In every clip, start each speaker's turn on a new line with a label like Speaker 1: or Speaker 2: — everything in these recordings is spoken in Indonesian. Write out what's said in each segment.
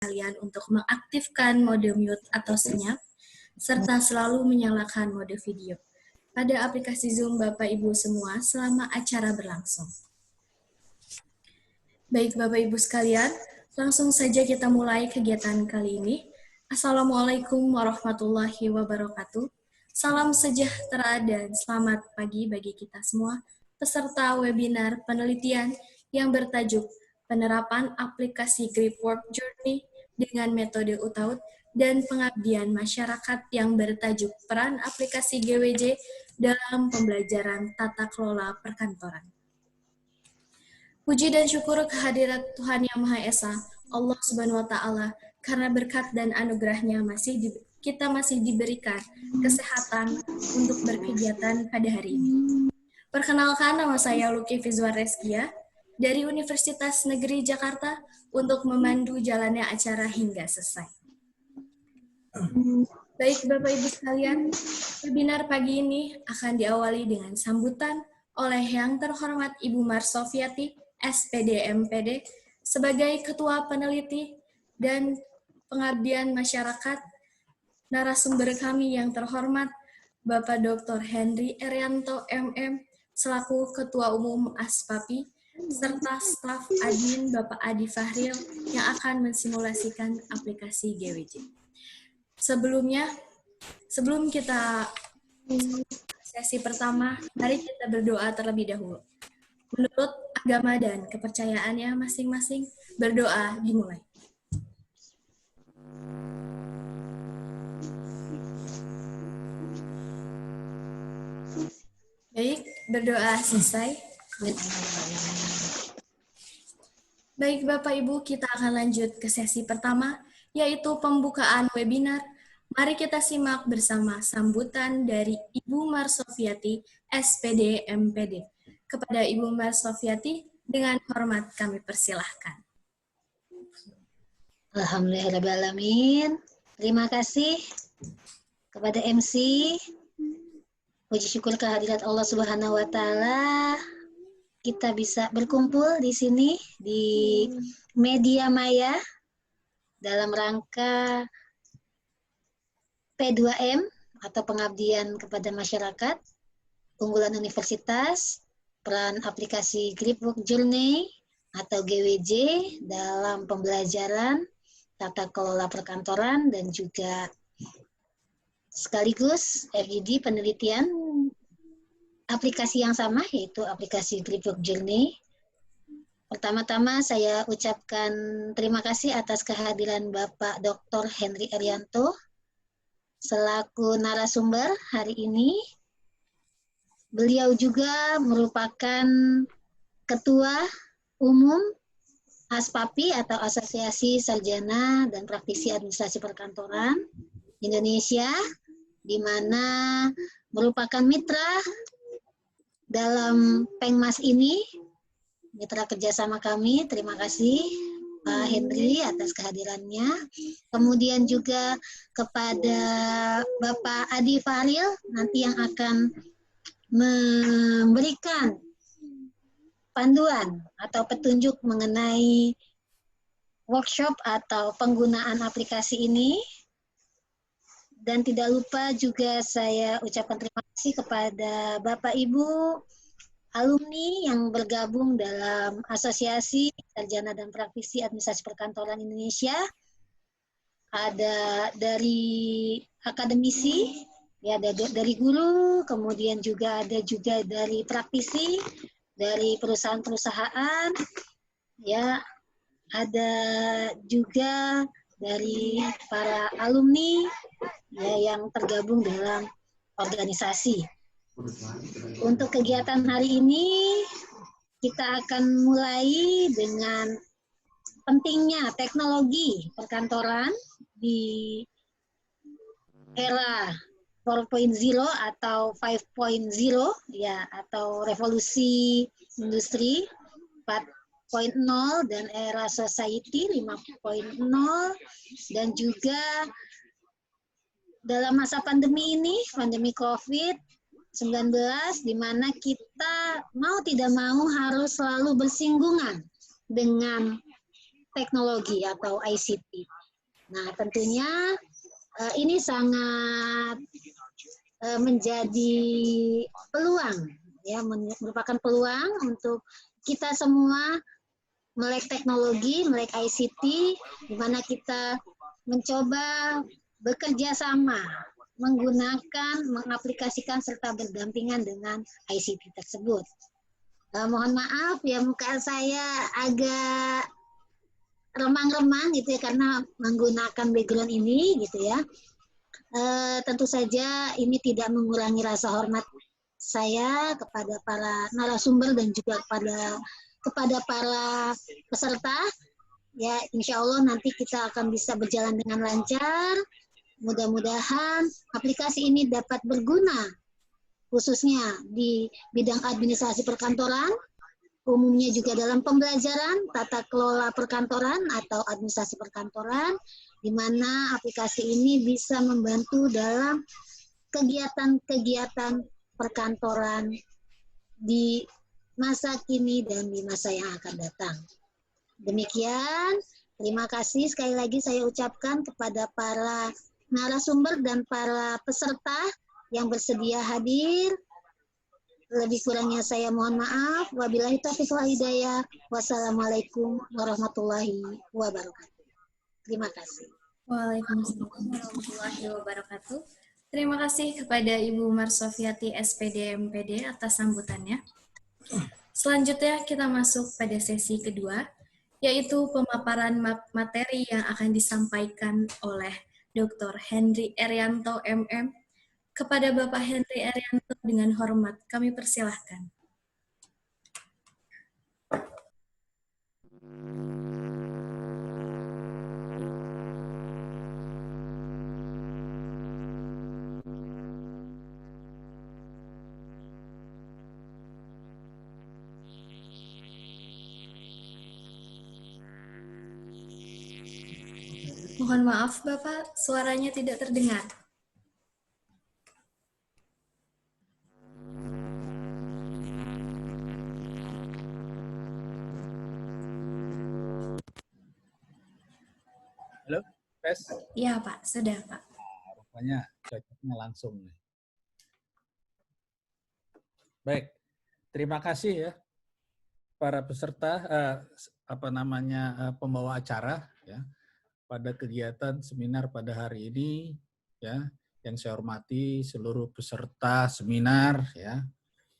Speaker 1: kalian untuk mengaktifkan mode mute atau senyap, serta selalu menyalakan mode video pada aplikasi Zoom Bapak Ibu semua selama acara berlangsung. Baik Bapak Ibu sekalian, langsung saja kita mulai kegiatan kali ini. Assalamualaikum warahmatullahi wabarakatuh. Salam sejahtera dan selamat pagi bagi kita semua, peserta webinar penelitian yang bertajuk Penerapan Aplikasi Grip Work Journey dengan Metode UTAUD dan Pengabdian Masyarakat yang bertajuk Peran Aplikasi GWJ dalam Pembelajaran Tata Kelola Perkantoran. Puji dan syukur kehadirat Tuhan Yang Maha Esa, Allah Subhanahu wa Ta'ala, karena berkat dan anugerahnya kita masih diberikan kesehatan untuk berkegiatan pada hari ini. Perkenalkan, nama saya Luki Fizwar Reskia dari Universitas Negeri Jakarta untuk memandu jalannya acara hingga selesai. Baik Bapak Ibu sekalian, webinar pagi ini akan diawali dengan sambutan oleh yang terhormat Ibu Marsofiati, SPD MPD, sebagai Ketua Peneliti dan Pengabdian Masyarakat. Narasumber kami yang terhormat Bapak Dr. Henry Erianto MM, selaku Ketua Umum ASPAPI, serta staf admin Bapak Adi Fahril yang akan mensimulasikan aplikasi GWJ. Sebelum kita sesi pertama, mari kita berdoa terlebih dahulu. Menurut agama dan kepercayaannya masing-masing, berdoa dimulai. Baik, berdoa selesai. Baik Bapak Ibu, kita akan lanjut ke sesi pertama, yaitu pembukaan webinar. Mari kita simak bersama sambutan dari Ibu Marsofiati, SPD MPD. Kepada Ibu Marsofiati, dengan hormat kami persilahkan.
Speaker 2: Alhamdulillahirrahmanirrahim. Terima kasih kepada MC. Puji syukur kehadirat Allah Subhanahu wa Ta'ala. Kita bisa berkumpul di sini di media maya dalam rangka P2M atau pengabdian kepada masyarakat, unggulan universitas, peran aplikasi Grip Work Journey atau GWJ dalam pembelajaran tata kelola perkantoran dan juga sekaligus FGD penelitian aplikasi yang sama, yaitu aplikasi Grip Work Journey. Pertama-tama saya ucapkan terima kasih atas kehadiran Bapak Dr. Henry Erianto selaku narasumber hari ini. Beliau juga merupakan Ketua Umum ASPAPI atau Asosiasi Sarjana dan Praktisi Administrasi Perkantoran Indonesia, di mana merupakan mitra dalam Pengmas ini, mitra kerjasama kami. Terima kasih Pak Henry atas kehadirannya. Kemudian juga kepada Bapak Adi Fahril nanti yang akan memberikan panduan atau petunjuk mengenai workshop atau penggunaan aplikasi ini. Dan tidak lupa juga saya ucapkan terima kasih kepada Bapak Ibu alumni yang bergabung dalam Asosiasi Sarjana dan Praktisi Administrasi Perkantoran Indonesia. Ada dari akademisi, ya ada dari guru, kemudian juga ada juga dari praktisi, dari perusahaan-perusahaan, ya ada juga dari para alumni ya yang tergabung dalam organisasi. Untuk kegiatan hari ini kita akan mulai dengan pentingnya teknologi perkantoran di era 4.0 atau 5.0 ya, atau revolusi industri 4.0 dan era society 5.0, dan juga dalam masa pandemi ini, pandemi COVID-19, di mana kita mau tidak mau harus selalu bersinggungan dengan teknologi atau ICT. Nah, tentunya ini sangat menjadi peluang, ya, merupakan peluang untuk kita semua melek teknologi, melek ICT, di mana kita mencoba bekerja sama, menggunakan, mengaplikasikan serta berdampingan dengan ICT tersebut. Mohon maaf ya, muka saya agak remang-remang gitu ya karena menggunakan background ini gitu ya. Tentu saja ini tidak mengurangi rasa hormat saya kepada para narasumber dan juga kepada para peserta. Ya, insya Allah nanti kita akan bisa berjalan dengan lancar. Mudah-mudahan aplikasi ini dapat berguna khususnya di bidang administrasi perkantoran, umumnya juga dalam pembelajaran tata kelola perkantoran atau administrasi perkantoran, di mana aplikasi ini bisa membantu dalam kegiatan-kegiatan perkantoran di masa kini dan di masa yang akan datang. Demikian, terima kasih sekali lagi saya ucapkan kepada para narasumber dan para peserta yang bersedia hadir. Lebih kurangnya saya mohon maaf. Wabillahi taufiq wal hidayah. Wassalamualaikum warahmatullahi wabarakatuh. Terima kasih.
Speaker 1: Waalaikumsalam warahmatullahi wabarakatuh. Terima kasih kepada Ibu Marsofiati SPD MPD atas sambutannya. Selanjutnya kita masuk pada sesi kedua, yaitu pemaparan materi yang akan disampaikan oleh Dr. Henry Erianto MM. Kepada Bapak Henry Erianto dengan hormat kami persilahkan. Mohon maaf Bapak, suaranya tidak terdengar.
Speaker 3: Halo, Pes?
Speaker 1: Iya Pak, sudah Pak.
Speaker 3: Nah, rupanya cocoknya langsung nih. Baik, terima kasih ya para peserta, pembawa acara ya pada kegiatan seminar pada hari ini ya. Yang saya hormati seluruh peserta seminar ya.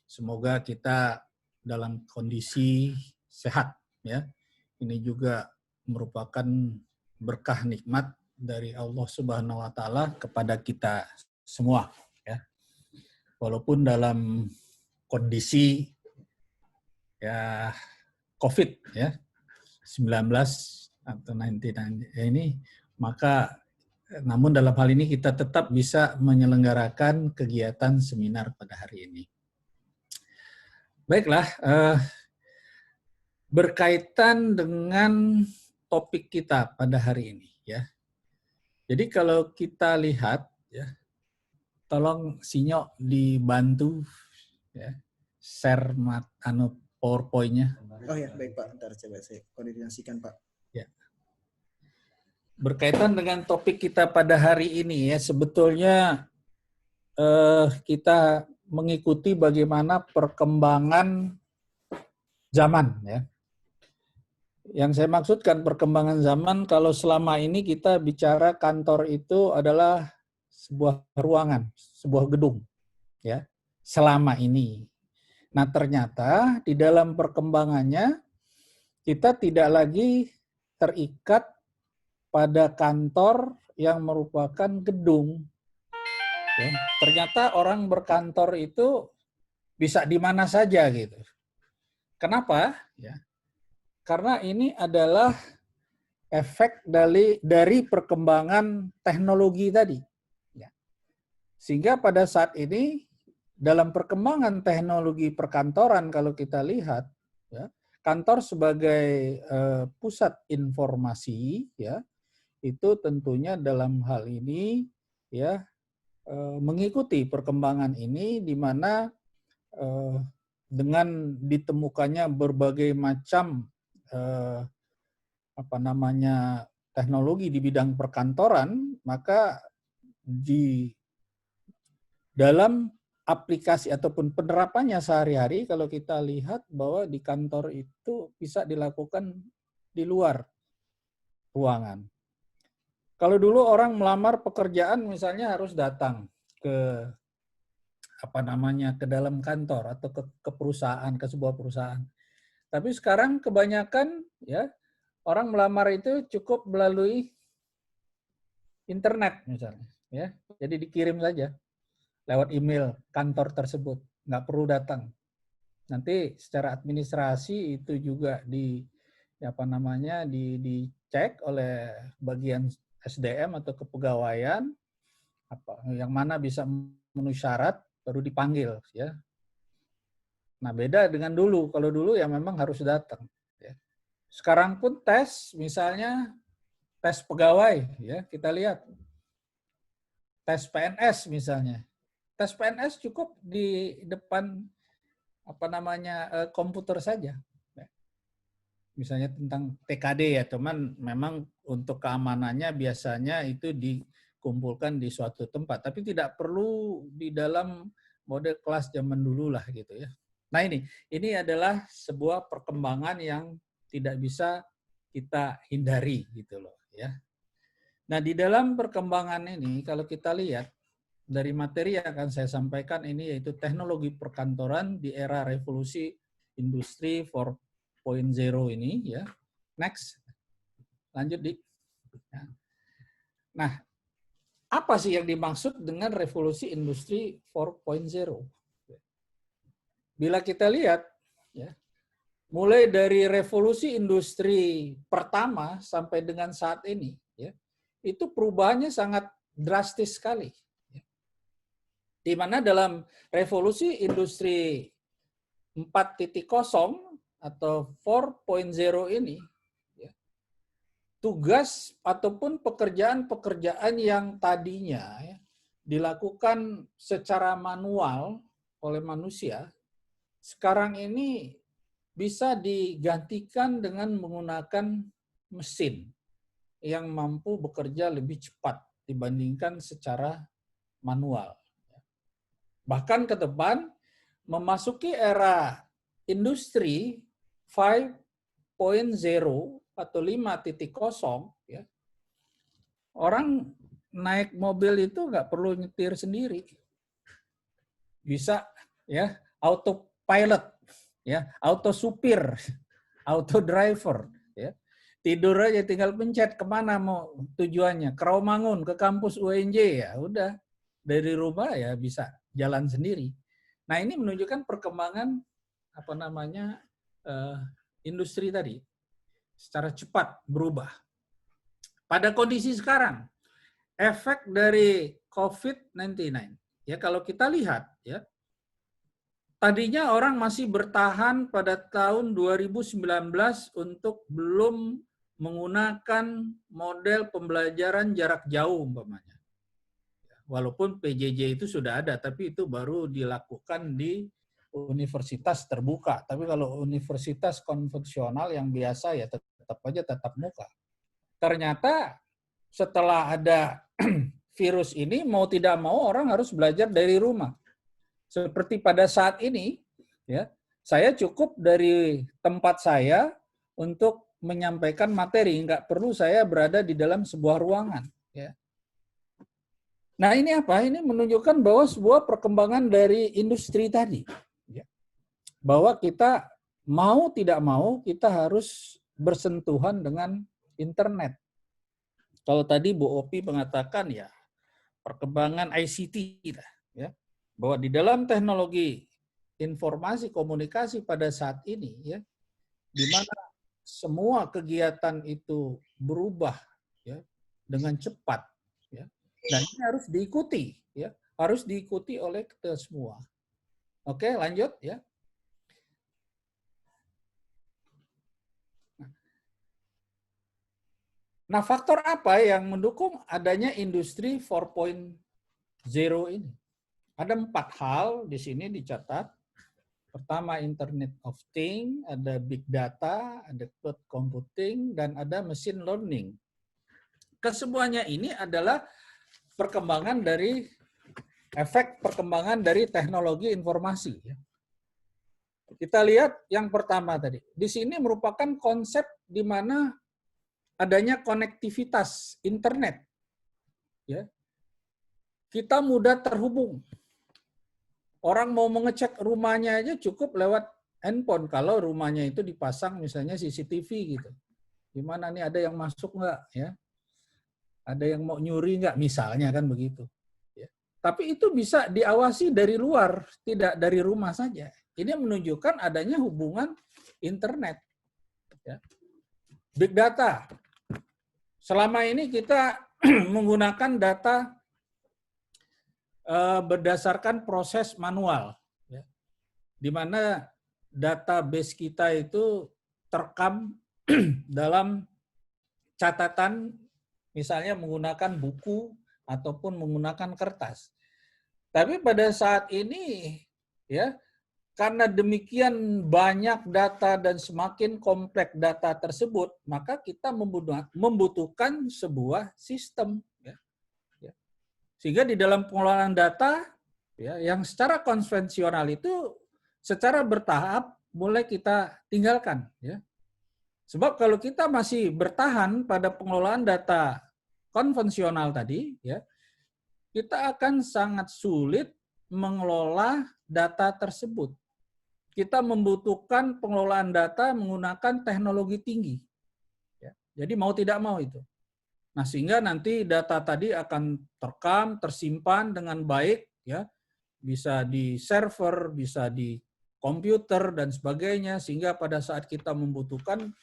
Speaker 3: Semoga kita dalam kondisi sehat ya. Ini juga merupakan berkah nikmat dari Allah Subhanahu wa taala kepada kita semua ya. Walaupun dalam kondisi ya COVID ya 19 atau 19 ini, maka namun dalam hal ini kita tetap bisa menyelenggarakan kegiatan seminar pada hari ini. Baiklah, berkaitan dengan topik kita pada hari ini ya. Jadi kalau kita lihat ya, tolong Sinyo dibantu ya share PowerPoint-nya.
Speaker 4: Oh ya, baik Pak. Ntar coba saya koordinasikan Pak.
Speaker 3: Ya. Berkaitan dengan topik kita pada hari ini ya, sebetulnya kita mengikuti bagaimana perkembangan zaman ya. Yang saya maksudkan perkembangan zaman, kalau selama ini kita bicara kantor itu adalah sebuah ruangan, sebuah gedung, ya. Selama ini. Nah ternyata di dalam perkembangannya kita tidak lagi terikat pada kantor yang merupakan gedung. Ya. Ternyata orang berkantor itu bisa di mana saja gitu. Kenapa? Ya. Karena ini adalah efek dari perkembangan teknologi tadi. Ya. Sehingga pada saat ini dalam perkembangan teknologi perkantoran kalau kita lihat, ya, kantor sebagai pusat informasi, ya, itu tentunya dalam hal ini ya mengikuti perkembangan ini di mana dengan ditemukannya berbagai macam teknologi di bidang perkantoran, maka di dalam aplikasi ataupun penerapannya sehari-hari, kalau kita lihat bahwa di kantor itu bisa dilakukan di luar ruangan. Kalau dulu orang melamar pekerjaan misalnya harus datang ke ke dalam kantor atau ke perusahaan, ke sebuah perusahaan. Tapi sekarang kebanyakan ya orang melamar itu cukup melalui internet misalnya, ya. Jadi dikirim saja lewat email kantor tersebut, nggak perlu datang. Nanti secara administrasi itu juga dicek oleh bagian SDM atau kepegawaian, yang mana bisa memenuhi syarat baru dipanggil, ya. Nah, beda dengan dulu. Kalau dulu ya memang harus datang. Ya. Sekarang pun tes, misalnya tes pegawai, ya kita lihat tes PNS misalnya. Tes PNS cukup di depan komputer saja. Misalnya tentang TKD ya, teman, memang untuk keamanannya biasanya itu dikumpulkan di suatu tempat, tapi tidak perlu di dalam model kelas zaman dulu lah gitu ya. Nah ini adalah sebuah perkembangan yang tidak bisa kita hindari gitu loh ya. Nah di dalam perkembangan ini kalau kita lihat dari materi yang akan saya sampaikan ini yaitu teknologi perkantoran di era revolusi industri 4.0 ini ya. Next. Lanjut Dik. Nah, apa sih yang dimaksud dengan revolusi industri 4.0? Bila kita lihat ya, mulai dari revolusi industri pertama sampai dengan saat ini ya, itu perubahannya sangat drastis sekali. Di mana dalam revolusi industri 4.0 atau 4.0 ini, ya, tugas ataupun pekerjaan-pekerjaan yang tadinya ya, dilakukan secara manual oleh manusia, sekarang ini bisa digantikan dengan menggunakan mesin yang mampu bekerja lebih cepat dibandingkan secara manual. Bahkan ke depan, memasuki era industri 5.0 atau 5.0, ya, orang naik mobil itu nggak perlu nyetir sendiri. Bisa ya autopilot, ya, auto supir, auto driver, ya. Tidur aja tinggal pencet kemana mau tujuannya, ke Rawamangun, ke kampus UNJ, ya udah dari rumah ya bisa jalan sendiri. Nah ini menunjukkan perkembangan industri tadi secara cepat berubah. Pada kondisi sekarang, efek dari COVID-19, ya kalau kita lihat ya, tadinya orang masih bertahan pada tahun 2019 untuk belum menggunakan model pembelajaran jarak jauh umpamanya. Walaupun PJJ itu sudah ada, tapi itu baru dilakukan di universitas terbuka. Tapi kalau universitas konvensional yang biasa ya tetap aja tatap muka. Ternyata setelah ada virus ini, mau tidak mau orang harus belajar dari rumah. Seperti pada saat ini, ya, saya cukup dari tempat saya untuk menyampaikan materi, nggak perlu saya berada di dalam sebuah ruangan. Ya. Nah ini apa? Ini menunjukkan bahwa sebuah perkembangan dari industri tadi. Ya. Bahwa kita mau tidak mau, kita harus bersentuhan dengan internet. Kalau tadi Bu Opi mengatakan ya, perkembangan ICT, ya, bahwa di dalam teknologi informasi komunikasi pada saat ini, ya, di mana semua kegiatan itu berubah ya, dengan cepat, ya, dan ini harus diikuti, ya, harus diikuti oleh kita semua. Oke, lanjut ya. Nah, faktor apa yang mendukung adanya industri 4.0 ini? Ada 4 hal di sini dicatat. Pertama Internet of Things, ada Big Data, ada Cloud Computing, dan ada Machine Learning. Kesemuanya ini adalah perkembangan dari efek perkembangan dari teknologi informasi. Kita lihat yang pertama tadi. Di sini merupakan konsep di mana adanya konektivitas internet. Ya. Kita mudah terhubung. Orang mau mengecek rumahnya aja cukup lewat handphone kalau rumahnya itu dipasang misalnya CCTV gitu. Gimana nih, ada yang masuk nggak ya? Ada yang mau nyuri nggak misalnya, kan begitu. Ya. Tapi itu bisa diawasi dari luar, tidak dari rumah saja. Ini menunjukkan adanya hubungan internet. Ya. Big data. Selama ini kita menggunakan data berdasarkan proses manual, ya, di mana database kita itu terekam dalam catatan, misalnya menggunakan buku ataupun menggunakan kertas. Tapi pada saat ini, ya, karena demikian banyak data dan semakin kompleks data tersebut, maka kita membutuhkan sebuah sistem. Sehingga di dalam pengelolaan data, ya, yang secara konvensional itu secara bertahap mulai kita tinggalkan. Ya. Sebab kalau kita masih bertahan pada pengelolaan data konvensional tadi, ya, kita akan sangat sulit mengelola data tersebut. Kita membutuhkan pengelolaan data menggunakan teknologi tinggi. Ya. Jadi mau tidak mau itu. Nah, sehingga nanti data tadi akan terekam, tersimpan dengan baik, ya, bisa di server, bisa di komputer dan sebagainya, sehingga pada saat kita membutuhkan,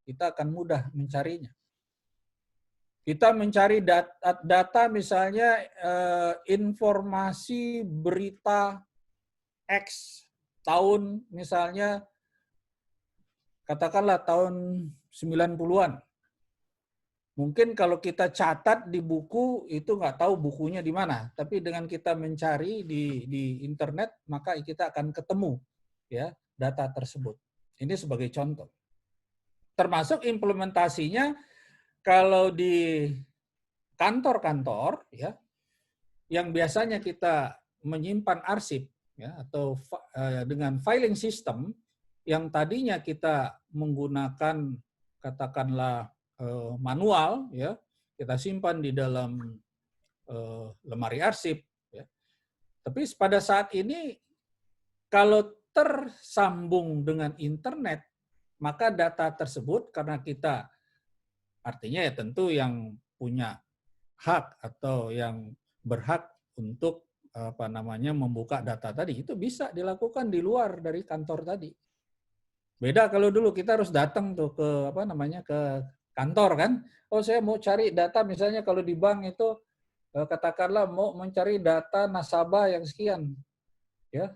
Speaker 3: kita akan mudah mencarinya. Kita mencari data misalnya informasi berita X tahun misalnya, katakanlah tahun 90-an. Mungkin kalau kita catat di buku itu nggak tahu bukunya di mana, tapi dengan kita mencari di internet maka kita akan ketemu, ya, data tersebut. Ini sebagai contoh. Termasuk implementasinya kalau di kantor-kantor, ya, yang biasanya kita menyimpan arsip, ya, atau dengan filing system yang tadinya kita menggunakan katakanlah manual, ya, kita simpan di dalam lemari arsip, ya. Tapi pada saat ini kalau tersambung dengan internet, maka data tersebut karena kita, artinya ya tentu yang punya hak atau yang berhak untuk membuka data tadi itu bisa dilakukan di luar dari kantor tadi. Beda kalau dulu kita harus datang tuh ke ke kantor kan. Oh, saya mau cari data misalnya kalau di bank itu katakanlah mau mencari data nasabah yang sekian. Ya.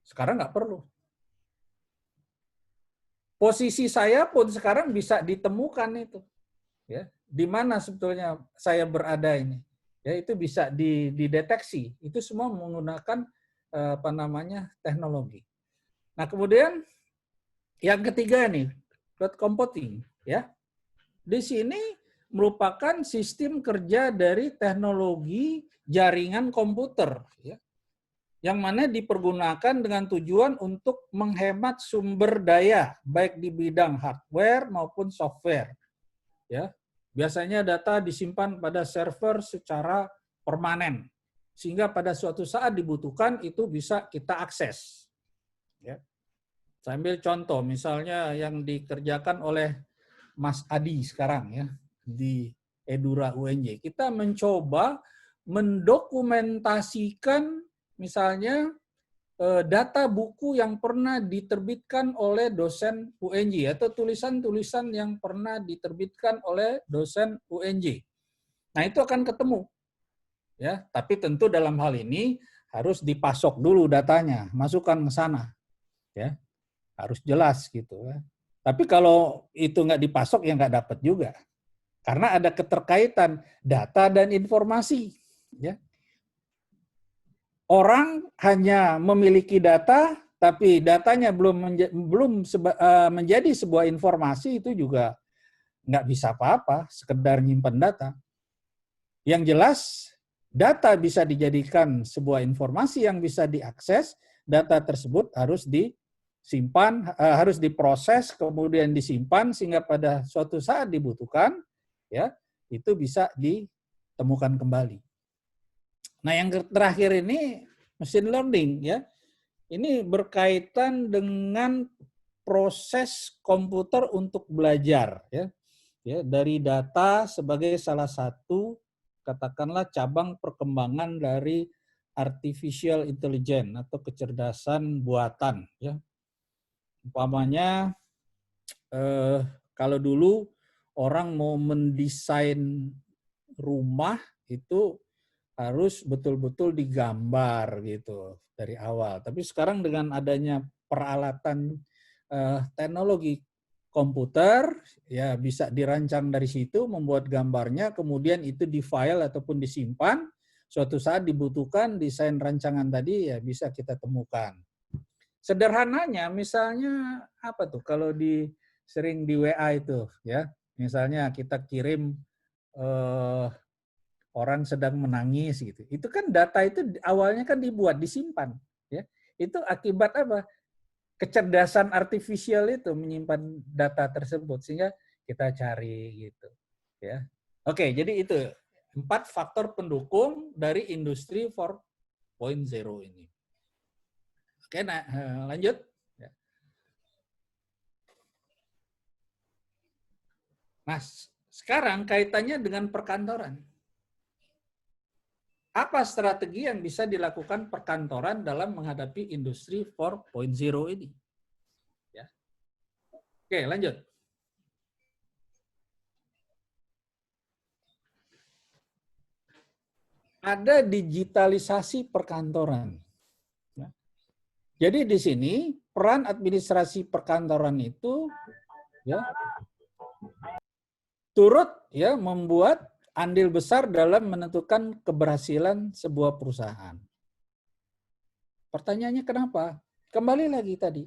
Speaker 3: Sekarang nggak perlu. Posisi saya pun sekarang bisa ditemukan itu. Ya. Di mana sebetulnya saya berada ini. Ya, itu bisa dideteksi. Itu semua menggunakan teknologi. Nah, kemudian yang ketiga nih, cloud computing, ya. Di sini merupakan sistem kerja dari teknologi jaringan komputer, ya, yang mana dipergunakan dengan tujuan untuk menghemat sumber daya, baik di bidang hardware maupun software. Ya, biasanya data disimpan pada server secara permanen, sehingga pada suatu saat dibutuhkan itu bisa kita akses. Ya. Saya ambil contoh, misalnya yang dikerjakan oleh Mas Adi sekarang, ya, di Edura UNJ. Kita mencoba mendokumentasikan misalnya data buku yang pernah diterbitkan oleh dosen UNJ atau tulisan-tulisan yang pernah diterbitkan oleh dosen UNJ. Nah, itu akan ketemu. Ya, tapi tentu dalam hal ini harus dipasok dulu datanya, masukkan ke sana. Ya. Harus jelas gitu, ya. Tapi kalau itu nggak dipasok, ya nggak dapat juga. Karena ada keterkaitan data dan informasi. Ya. Orang hanya memiliki data, tapi datanya belum menjadi sebuah informasi, itu juga nggak bisa apa-apa, sekedar nyimpan data. Yang jelas, data bisa dijadikan sebuah informasi yang bisa diakses. Data tersebut harus disimpan, harus diproses, kemudian disimpan sehingga pada suatu saat dibutuhkan, ya itu bisa ditemukan kembali. Nah, yang terakhir ini machine learning, ya. Ini berkaitan dengan proses komputer untuk belajar, ya. Ya, dari data sebagai salah satu katakanlah cabang perkembangan dari artificial intelligence atau kecerdasan buatan, ya. Umpamanya kalau dulu orang mau mendesain rumah itu harus betul-betul digambar gitu dari awal. Tapi sekarang dengan adanya peralatan teknologi komputer, ya bisa dirancang dari situ, membuat gambarnya, kemudian itu di-file ataupun disimpan, suatu saat dibutuhkan desain rancangan tadi ya bisa kita temukan. Sederhananya misalnya apa tuh kalau sering di WA itu ya, misalnya kita kirim orang sedang menangis gitu. Itu kan data itu awalnya kan dibuat, disimpan, ya. Itu akibat apa? Kecerdasan artifisial itu menyimpan data tersebut sehingga kita cari gitu, ya. Oke, jadi itu 4 faktor pendukung dari industri 4.0 ini. Oke, nah lanjut. Nah, sekarang kaitannya dengan perkantoran. Apa strategi yang bisa dilakukan perkantoran dalam menghadapi industri 4.0 ini? Ya. Oke, lanjut. Ada digitalisasi perkantoran. Ya. Jadi di sini peran administrasi perkantoran itu ya turut ya membuat andil besar dalam menentukan keberhasilan sebuah perusahaan. Pertanyaannya kenapa? Kembali lagi tadi.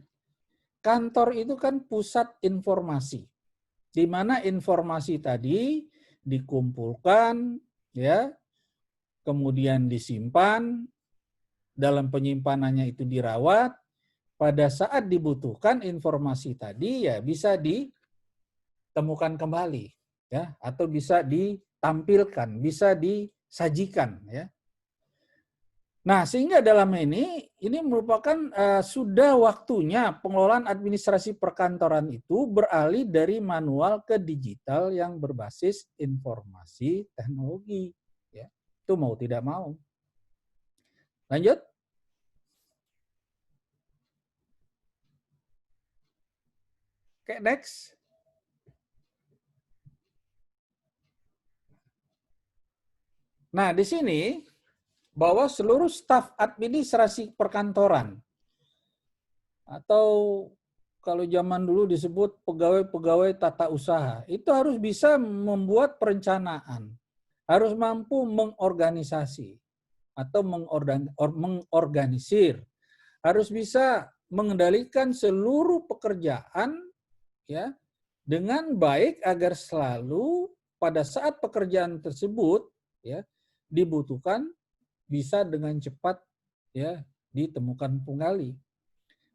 Speaker 3: Kantor itu kan pusat informasi. Di mana informasi tadi dikumpulkan, ya, kemudian disimpan, dalam penyimpanannya itu dirawat, pada saat dibutuhkan informasi tadi ya bisa ditemukan kembali, ya, atau bisa ditampilkan, bisa disajikan, ya. Nah, sehingga dalam ini merupakan sudah waktunya pengelolaan administrasi perkantoran itu beralih dari manual ke digital yang berbasis informasi teknologi. Ya, itu mau tidak mau. Lanjut. Oke, next. Nah, di sini bahwa seluruh staf administrasi perkantoran atau kalau zaman dulu disebut pegawai-pegawai tata usaha, itu harus bisa membuat perencanaan, harus mampu mengorganisasi atau mengorganisir, harus bisa mengendalikan seluruh pekerjaan ya dengan baik agar selalu pada saat pekerjaan tersebut ya dibutuhkan bisa dengan cepat ya ditemukan kembali.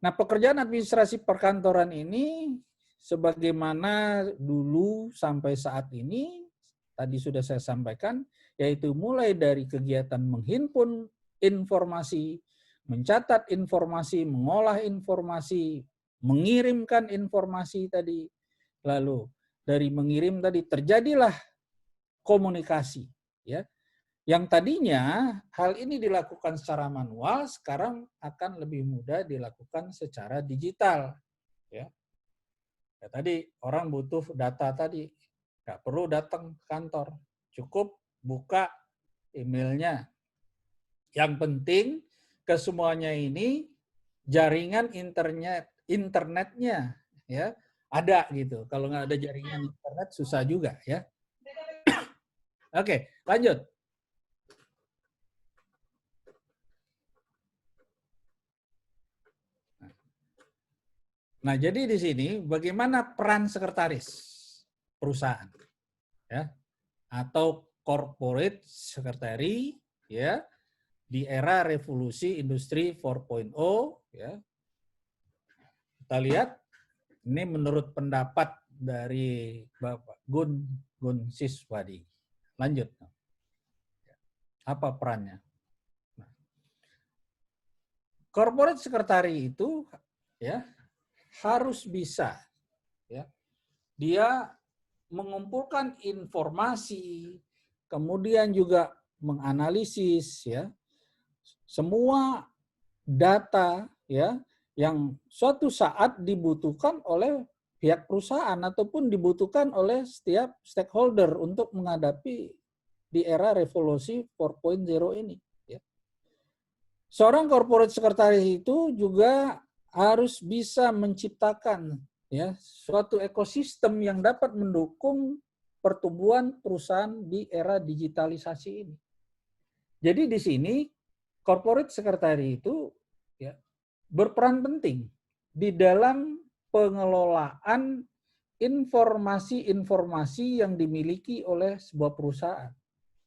Speaker 3: Nah, pekerjaan administrasi perkantoran ini sebagaimana dulu sampai saat ini tadi sudah saya sampaikan, yaitu mulai dari kegiatan menghimpun informasi, mencatat informasi, mengolah informasi, mengirimkan informasi tadi, lalu dari mengirim tadi terjadilah komunikasi, ya. Yang tadinya hal ini dilakukan secara manual, sekarang akan lebih mudah dilakukan secara digital. Ya, ya tadi orang butuh data tadi, nggak perlu datang ke kantor, cukup buka emailnya. Yang penting kesemuanya ini jaringan internetnya ya ada gitu. Kalau nggak ada jaringan internet susah juga ya. Oke, lanjut. Nah, jadi di sini bagaimana peran sekretaris perusahaan, ya, atau corporate secretary, ya, di era revolusi industri 4.0, ya. Kita lihat ini menurut pendapat dari Bapak Gun Siswadi. Lanjut. Apa perannya? Nah, corporate secretary itu, ya, harus bisa, ya, dia mengumpulkan informasi, kemudian juga menganalisis, ya, semua data, ya, yang suatu saat dibutuhkan oleh pihak perusahaan ataupun dibutuhkan oleh setiap stakeholder untuk menghadapi di era revolusi 4.0 ini. Ya. Seorang corporate secretary itu juga harus bisa menciptakan, ya, suatu ekosistem yang dapat mendukung pertumbuhan perusahaan di era digitalisasi ini. Jadi di sini corporate secretary itu, ya, berperan penting di dalam pengelolaan informasi-informasi yang dimiliki oleh sebuah perusahaan.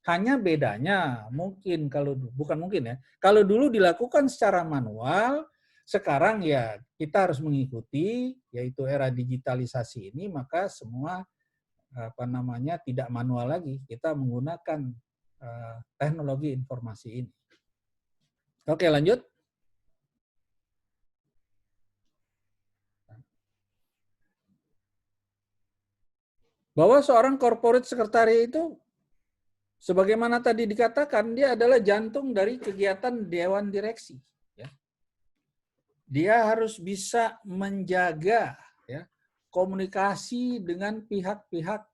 Speaker 3: Hanya bedanya mungkin kalau dulu dilakukan secara manual, sekarang ya kita harus mengikuti, yaitu era digitalisasi ini, maka semua tidak manual lagi, kita menggunakan teknologi informasi ini. Oke, lanjut. Bahwa seorang corporate secretary itu, sebagaimana tadi dikatakan, dia adalah jantung dari kegiatan dewan direksi. Ya. Dia harus bisa menjaga, ya, komunikasi dengan pihak-pihak,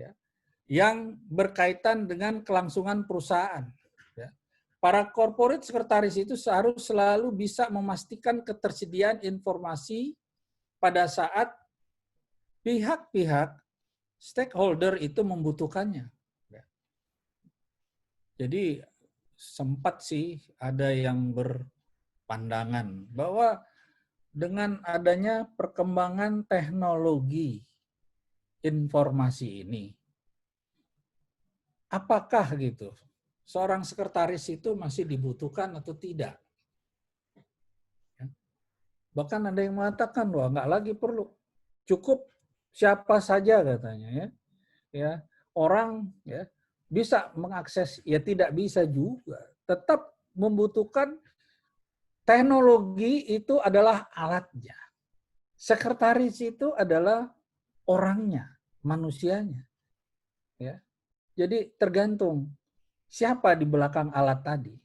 Speaker 3: ya, yang berkaitan dengan kelangsungan perusahaan. Ya. Para corporate sekretaris itu harus selalu bisa memastikan ketersediaan informasi pada saat pihak-pihak stakeholder itu membutuhkannya. Jadi sempat sih ada yang berpandangan bahwa dengan adanya perkembangan teknologi informasi ini, apakah gitu seorang sekretaris itu masih dibutuhkan atau tidak? Bahkan ada yang mengatakan, wah, nggak lagi perlu, cukup siapa saja katanya, ya, ya, orang, ya, bisa mengakses, ya tidak bisa juga. Tetap membutuhkan teknologi, itu adalah alatnya. Sekretaris itu adalah orangnya, manusianya. Ya. Jadi tergantung siapa di belakang alat tadi.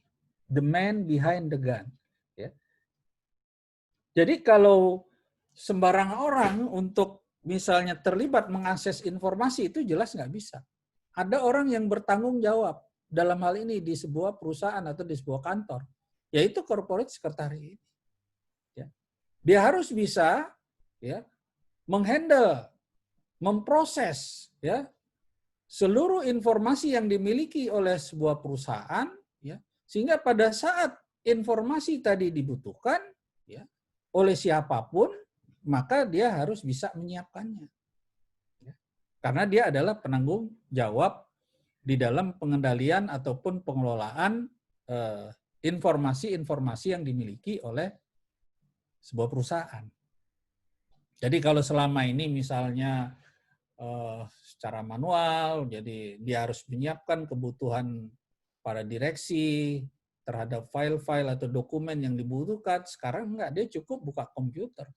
Speaker 3: The man behind the gun. Ya. Jadi kalau sembarang orang untuk misalnya terlibat mengakses informasi, itu jelas nggak bisa. Ada orang yang bertanggung jawab dalam hal ini di sebuah perusahaan atau di sebuah kantor, yaitu corporate secretary. Ya. Dia harus bisa, ya, menghandle, memproses, ya, seluruh informasi yang dimiliki oleh sebuah perusahaan, ya, sehingga pada saat informasi tadi dibutuhkan, ya, oleh siapapun, maka dia harus bisa menyiapkannya. Karena dia adalah penanggung jawab di dalam pengendalian ataupun pengelolaan informasi-informasi yang dimiliki oleh sebuah perusahaan. Jadi kalau selama ini misalnya secara manual, jadi dia harus menyiapkan kebutuhan para direksi terhadap file-file atau dokumen yang dibutuhkan, sekarang enggak, dia cukup buka komputer.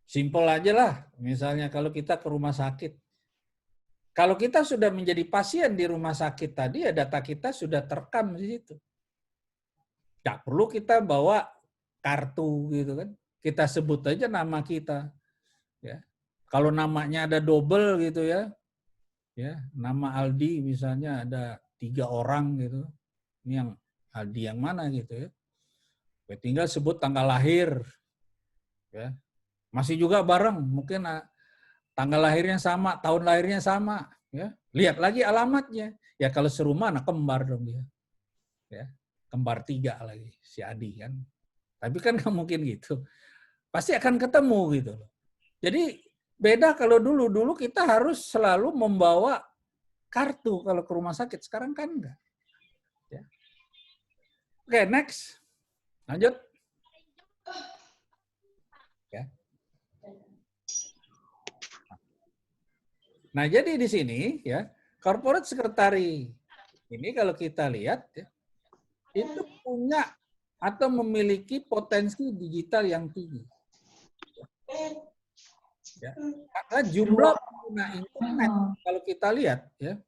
Speaker 3: Simpel aja lah, misalnya kalau kita ke rumah sakit. Kalau kita sudah menjadi pasien di rumah sakit tadi, ya data kita sudah terekam di situ. Nggak perlu kita bawa kartu gitu kan. Kita sebut aja nama kita. Ya. Kalau namanya ada double gitu ya, nama Aldi misalnya ada 3 orang gitu. Ini yang Aldi yang mana gitu ya. Tinggal sebut tanggal lahir. Ya. Masih juga bareng, mungkin tanggal lahirnya sama, tahun lahirnya sama, ya. Lihat lagi alamatnya. Ya kalau serumah anak kembar dong dia. Ya, kembar 3 lagi si Adi kan. Tapi kan nggak mungkin gitu. Pasti akan ketemu gitu loh. Jadi beda kalau dulu kita harus selalu membawa kartu kalau ke rumah sakit, sekarang kan enggak. Ya. Oke, next. Lanjut. Ya. Nah, jadi di sini ya, corporate secretary ini kalau kita lihat ya, itu punya atau memiliki potensi digital yang tinggi. Ya. Karena jumlah pengguna internet kalau kita lihat ya,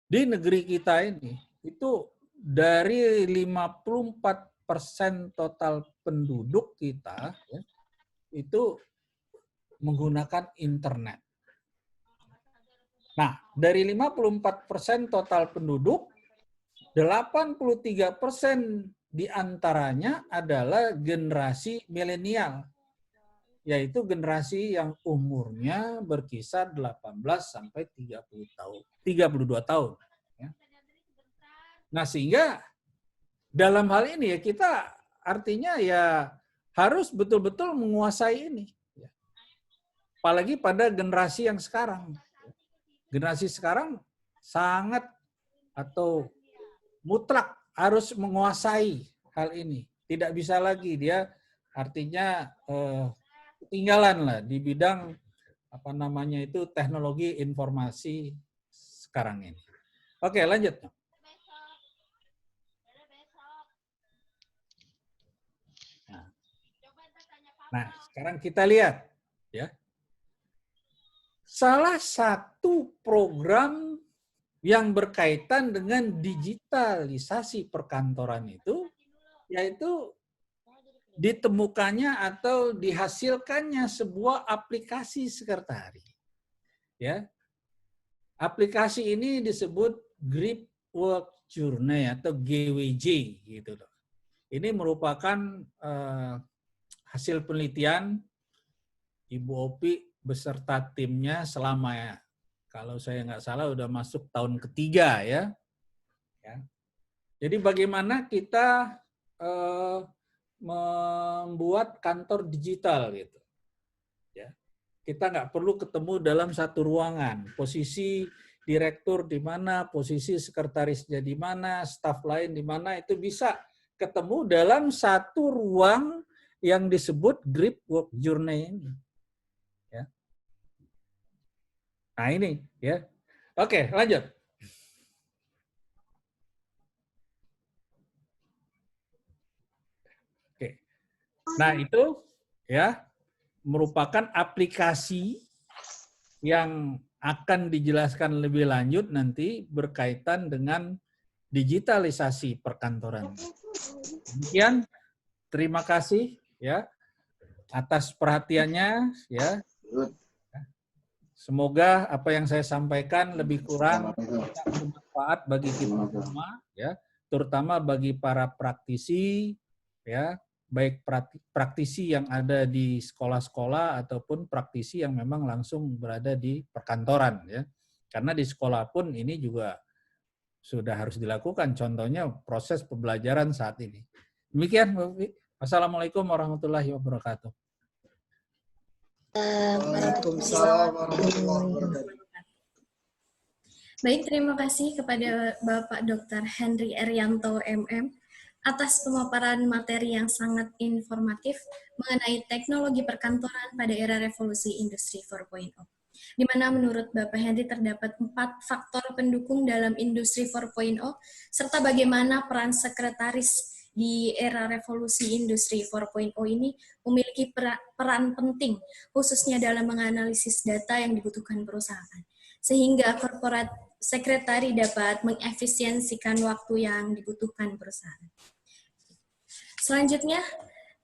Speaker 3: di negeri kita ini itu dari 54% total penduduk kita ya, itu menggunakan internet. Nah, dari 54% total penduduk, 83% diantaranya adalah generasi milenial, yaitu generasi yang umurnya berkisar 18 sampai 32 tahun. Ya. Nah, sehingga dalam hal ini ya kita artinya ya harus betul-betul menguasai ini. Ya. Apalagi pada generasi yang sekarang. Generasi sekarang sangat atau mutlak harus menguasai hal ini. Tidak bisa lagi dia artinya ketinggalan lah di bidang apa namanya itu teknologi informasi sekarang ini. Oke, lanjut. Nah, sekarang kita lihat ya. Salah satu program yang berkaitan dengan digitalisasi perkantoran itu yaitu ditemukannya atau dihasilkannya sebuah aplikasi sekretari. Ya. Aplikasi ini disebut Grip Work Journey atau GWJ gitu loh. Ini merupakan hasil penelitian Ibu Opi beserta timnya selama kalau saya nggak salah udah masuk tahun ketiga ya. Jadi bagaimana kita membuat kantor digital gitu. Ya. Kita nggak perlu ketemu dalam satu ruangan. Posisi direktur di mana, posisi sekretarisnya di mana, staf lain di mana, itu bisa ketemu dalam satu ruang yang disebut Grip Work Journey ini. Ya. Nah ini ya. Oke, lanjut. Nah, itu ya merupakan aplikasi yang akan dijelaskan lebih lanjut nanti berkaitan dengan digitalisasi perkantoran. Demikian, terima kasih ya atas bisa ya. Semoga apa yang saya sampaikan lebih kurang bermanfaat bagi kita semua ya, terutama bagi para praktisi ya. Baik praktisi yang ada di sekolah-sekolah ataupun praktisi yang memang langsung berada di perkantoran ya. Karena di sekolah pun ini juga sudah harus dilakukan, contohnya proses pembelajaran saat ini. Demikian, Wassalamualaikum warahmatullahi wabarakatuh.
Speaker 4: Waalaikumsalam warahmatullahi wabarakatuh.
Speaker 1: Baik, terima kasih kepada Bapak Dr. Henry Erianto MM atas pemaparan materi yang sangat informatif mengenai teknologi perkantoran pada era revolusi industri 4.0. Di mana menurut Bapak Henry terdapat 4 faktor pendukung dalam industri 4.0 serta bagaimana peran sekretaris di era revolusi industri 4.0 ini memiliki peran penting khususnya dalam menganalisis data yang dibutuhkan perusahaan. Sehingga corporate secretary dapat mengefisiensikan waktu yang dibutuhkan perusahaan. Selanjutnya,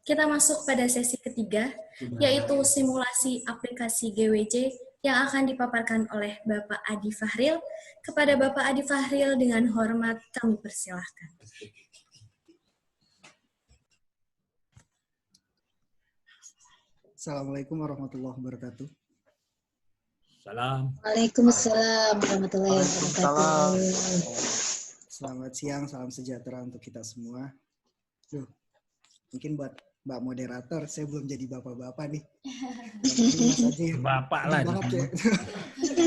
Speaker 1: kita masuk pada sesi ketiga, yaitu simulasi aplikasi GWJ yang akan dipaparkan oleh Bapak Adi Fahril. Kepada Bapak Adi Fahril, dengan hormat kami persilahkan.
Speaker 4: Assalamualaikum warahmatullahi wabarakatuh.
Speaker 3: Salam.
Speaker 2: Waalaikumsalam warahmatullahi wabarakatuh.
Speaker 4: Selamat siang, salam sejahtera untuk kita semua. Mungkin buat Mbak moderator, saya belum jadi bapak-bapak nih. Ini Mas aja ya.
Speaker 3: Bapak
Speaker 4: Sedih
Speaker 3: lah.
Speaker 4: banget ya. Jadi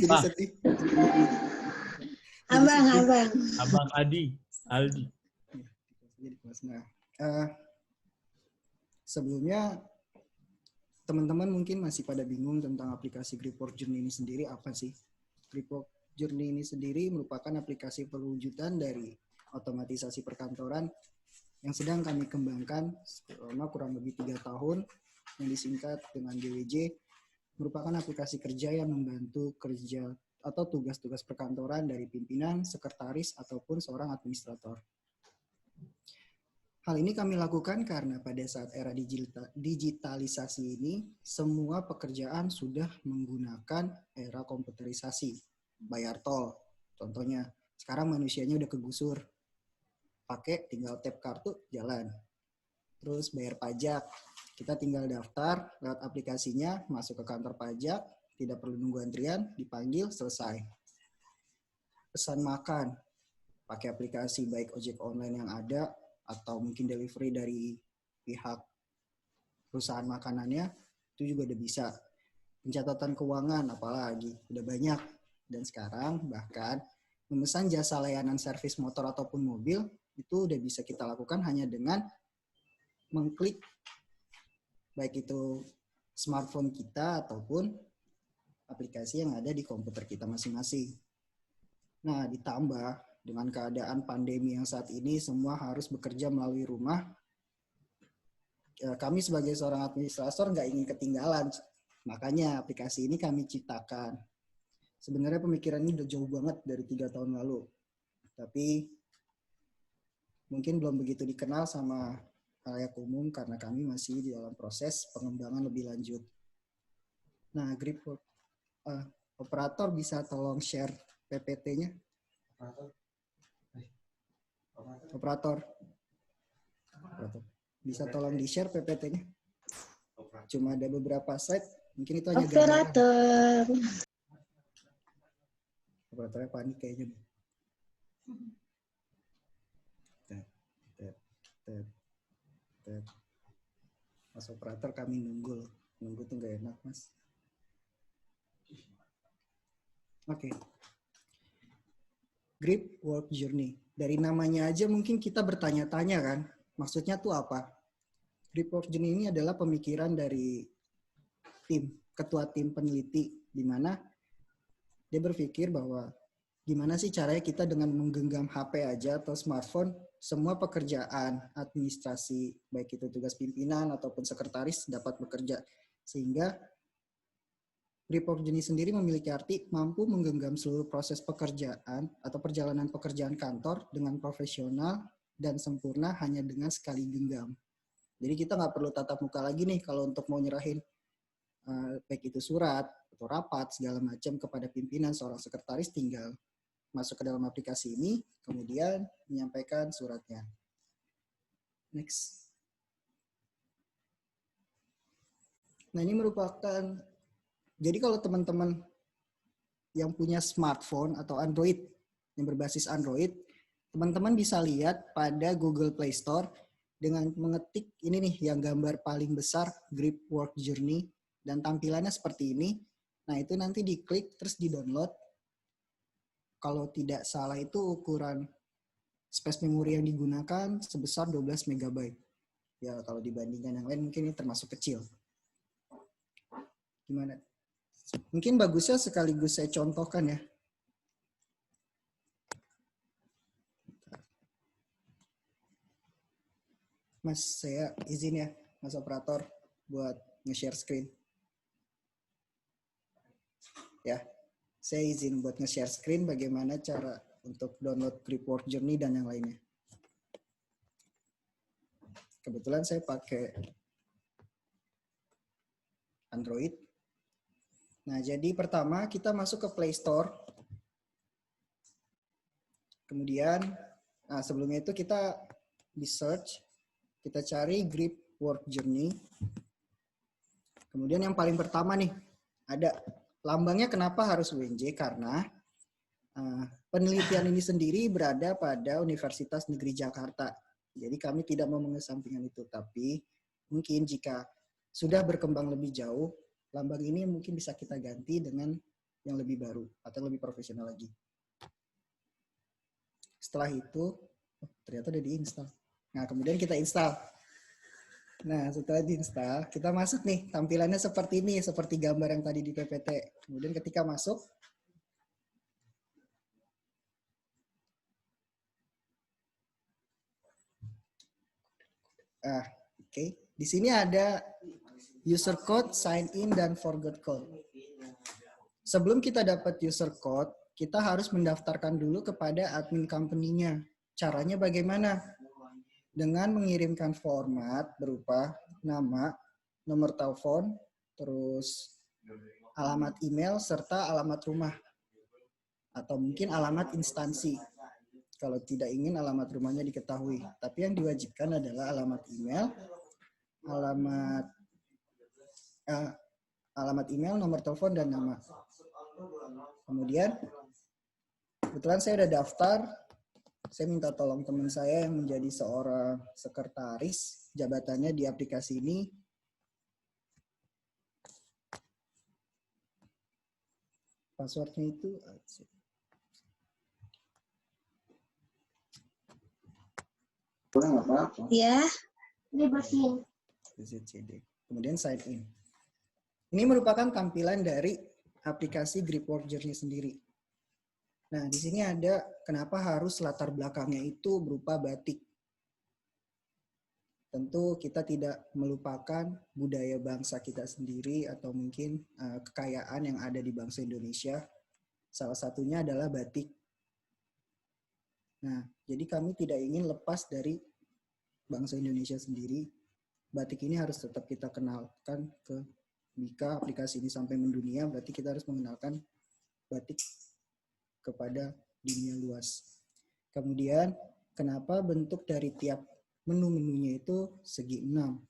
Speaker 3: Apa?
Speaker 4: sedih. Jadi
Speaker 2: Abang,
Speaker 4: sedih.
Speaker 2: abang.
Speaker 3: Abang Aldi.
Speaker 4: Nah, sebelumnya teman-teman mungkin masih pada bingung tentang aplikasi Gripwork Journey ini sendiri apa sih? Gripwork Journey ini sendiri merupakan aplikasi perwujudan dari otomatisasi perkantoran yang sedang kami kembangkan selama kurang lebih 3 tahun, yang disingkat dengan GWJ, merupakan aplikasi kerja yang membantu kerja atau tugas-tugas perkantoran dari pimpinan, sekretaris, ataupun seorang administrator. Hal ini kami lakukan karena pada saat era digitalisasi ini, semua pekerjaan sudah menggunakan era komputerisasi. Bayar tol, contohnya. Sekarang manusianya udah kegusur. Pakai tinggal tap kartu, jalan. Terus bayar pajak, kita tinggal daftar lewat aplikasinya, masuk ke kantor pajak, tidak perlu nunggu antrian, dipanggil, selesai. Pesan makan, pakai aplikasi baik ojek online yang ada, atau mungkin delivery dari pihak perusahaan makanannya, itu juga udah bisa. Pencatatan keuangan, apalagi, udah banyak. Dan sekarang bahkan memesan jasa layanan servis motor ataupun mobil, itu udah bisa kita lakukan hanya dengan mengklik baik itu smartphone kita ataupun aplikasi yang ada di komputer kita masing-masing. Nah, ditambah dengan keadaan pandemi yang saat ini semua harus bekerja melalui rumah, kami sebagai seorang administrator nggak ingin ketinggalan. Makanya aplikasi ini kami ciptakan. Sebenarnya pemikiran ini udah jauh banget dari 3 tahun lalu. Tapi mungkin belum begitu dikenal sama halayak umum karena kami masih di dalam proses pengembangan lebih lanjut. Nah, Gripwork operator bisa tolong share PPT-nya? Operator. Bisa tolong di-share PPT-nya? Cuma ada beberapa slide, mungkin itu hanya gambaran.
Speaker 2: Operator.
Speaker 4: Operatornya panik kayaknya. Mas operator, kami nunggu tuh nggak enak, Mas. Oke. Gripwork Journey. Dari namanya aja mungkin kita bertanya-tanya kan, maksudnya tuh apa? Gripwork Journey ini adalah pemikiran dari ketua tim peneliti, di mana dia berpikir bahwa gimana sih caranya kita dengan menggenggam HP aja atau smartphone, semua pekerjaan administrasi, baik itu tugas pimpinan ataupun sekretaris dapat bekerja. Sehingga Gripwork Journey sendiri memiliki arti mampu menggenggam seluruh proses pekerjaan atau perjalanan pekerjaan kantor dengan profesional dan sempurna hanya dengan sekali genggam. Jadi kita nggak perlu tatap muka lagi nih kalau untuk mau nyerahin baik itu surat atau rapat segala macam kepada pimpinan, seorang sekretaris tinggal masuk ke dalam aplikasi ini, kemudian menyampaikan suratnya. Next. Nah, ini merupakan, jadi kalau teman-teman yang punya smartphone atau Android, yang berbasis Android, teman-teman bisa lihat pada Google Play Store dengan mengetik ini nih yang gambar paling besar, Gripwork Journey, dan tampilannya seperti ini. Nah, itu nanti diklik terus di-download. Kalau tidak salah itu ukuran space memori yang digunakan sebesar 12 MB. Ya, kalau dibandingkan yang lain mungkin ini termasuk kecil. Gimana? Mungkin bagusnya sekaligus saya contohkan ya. Mas, saya izin ya, Mas operator, buat nge-share screen. Ya, saya izin buat nge-share screen bagaimana cara untuk download Gripwork Journey dan yang lainnya. Kebetulan saya pakai Android. Nah, jadi pertama kita masuk ke Play Store. Kemudian, nah sebelumnya itu kita di search, kita cari Gripwork Journey. Kemudian yang paling pertama nih, ada lambangnya kenapa harus UNJ? Karena penelitian ini sendiri berada pada Universitas Negeri Jakarta. Jadi kami tidak mau mengesampingkan itu, tapi mungkin jika sudah berkembang lebih jauh, lambang ini mungkin bisa kita ganti dengan yang lebih baru atau lebih profesional lagi. Setelah itu, ternyata udah diinstal. Nah, kemudian kita install. Nah, setelah diinstal, kita masuk nih. Tampilannya seperti ini, seperti gambar yang tadi di PPT. Kemudian ketika masuk, oke. Di sini ada user code, sign in, dan forgot code. Sebelum kita dapat user code, kita harus mendaftarkan dulu kepada admin company-nya. Caranya bagaimana? Dengan mengirimkan format berupa nama, nomor telepon, terus alamat email, serta alamat rumah. Atau mungkin alamat instansi. Kalau tidak ingin alamat rumahnya diketahui. Tapi yang diwajibkan adalah alamat email, alamat email, nomor telepon, dan nama. Kemudian, kebetulan saya udah daftar. Saya minta tolong teman saya yang menjadi seorang sekretaris jabatannya di aplikasi ini. Passwordnya itu
Speaker 2: Ya.
Speaker 4: Kemudian sign in. Ini merupakan tampilan dari aplikasi Gripwork Journey sendiri. Nah, di sini ada kenapa harus latar belakangnya itu berupa batik. Tentu kita tidak melupakan budaya bangsa kita sendiri atau mungkin kekayaan yang ada di bangsa Indonesia. Salah satunya adalah batik. Nah, jadi kami tidak ingin lepas dari bangsa Indonesia sendiri. Batik ini harus tetap kita kenalkan jika aplikasi ini sampai mendunia, berarti kita harus mengenalkan batik kepada dunia luas. Kemudian, kenapa bentuk dari tiap menu-menunya itu segi 6?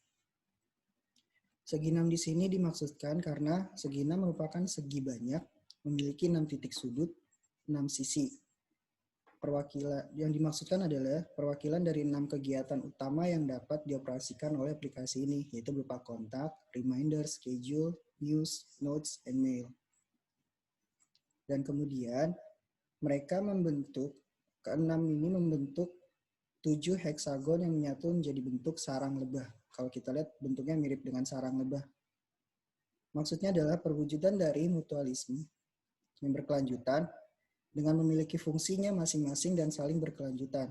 Speaker 4: Segi 6 di sini dimaksudkan karena segi 6 merupakan segi banyak, memiliki 6 titik sudut, 6 sisi. Perwakilan yang dimaksudkan adalah perwakilan dari 6 kegiatan utama yang dapat dioperasikan oleh aplikasi ini, yaitu berupa kontak, reminder, schedule, news, notes, and mail. Dan kemudian mereka membentuk, keenam ini membentuk 7 heksagon yang menyatu menjadi bentuk sarang lebah. Kalau kita lihat bentuknya mirip dengan sarang lebah. Maksudnya adalah perwujudan dari mutualisme yang berkelanjutan dengan memiliki fungsinya masing-masing dan saling berkelanjutan.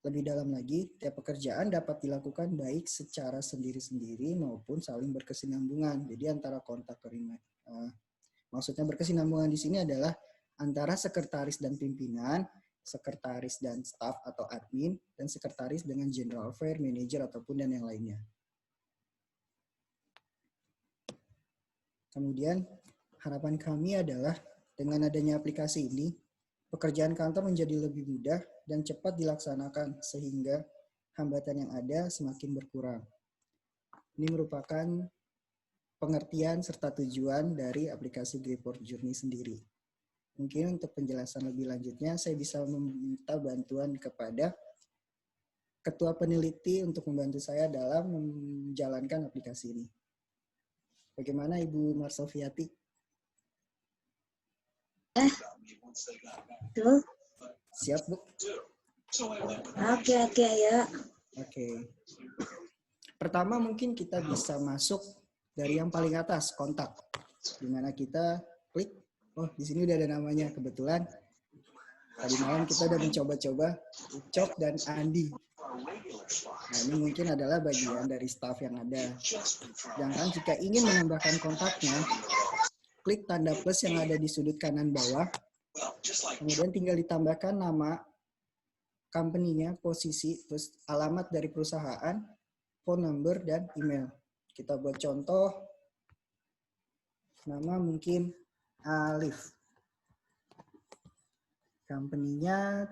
Speaker 4: Lebih dalam lagi, tiap pekerjaan dapat dilakukan baik secara sendiri-sendiri maupun saling berkesinambungan. Jadi antara kontak maksudnya berkesinambungan di sini adalah antara sekretaris dan pimpinan, sekretaris dan staff atau admin, dan sekretaris dengan general affair, manager, ataupun dan yang lainnya. Kemudian, harapan kami adalah dengan adanya aplikasi ini, pekerjaan kantor menjadi lebih mudah dan cepat dilaksanakan sehingga hambatan yang ada semakin berkurang. Ini merupakan pengertian serta tujuan dari aplikasi Gripwork Journey sendiri. Mungkin untuk penjelasan lebih lanjutnya, saya bisa meminta bantuan kepada ketua peneliti untuk membantu saya dalam menjalankan aplikasi ini. Bagaimana Ibu Marsofiati?
Speaker 2: Tuh.
Speaker 4: Siap, Bu?
Speaker 2: Oke, ya.
Speaker 4: Oke. Pertama mungkin kita bisa masuk dari yang paling atas, kontak. Di mana kita klik, oh di sini udah ada namanya. Kebetulan tadi malam kita udah mencoba-coba Ucok dan Andi. Nah ini mungkin adalah bagian dari staff yang ada. Sedangkan jika ingin menambahkan kontaknya, klik tanda plus yang ada di sudut kanan bawah. Kemudian tinggal ditambahkan nama company-nya, posisi, terus alamat dari perusahaan, phone number, dan email. Kita buat contoh, nama mungkin Alif. Company-nya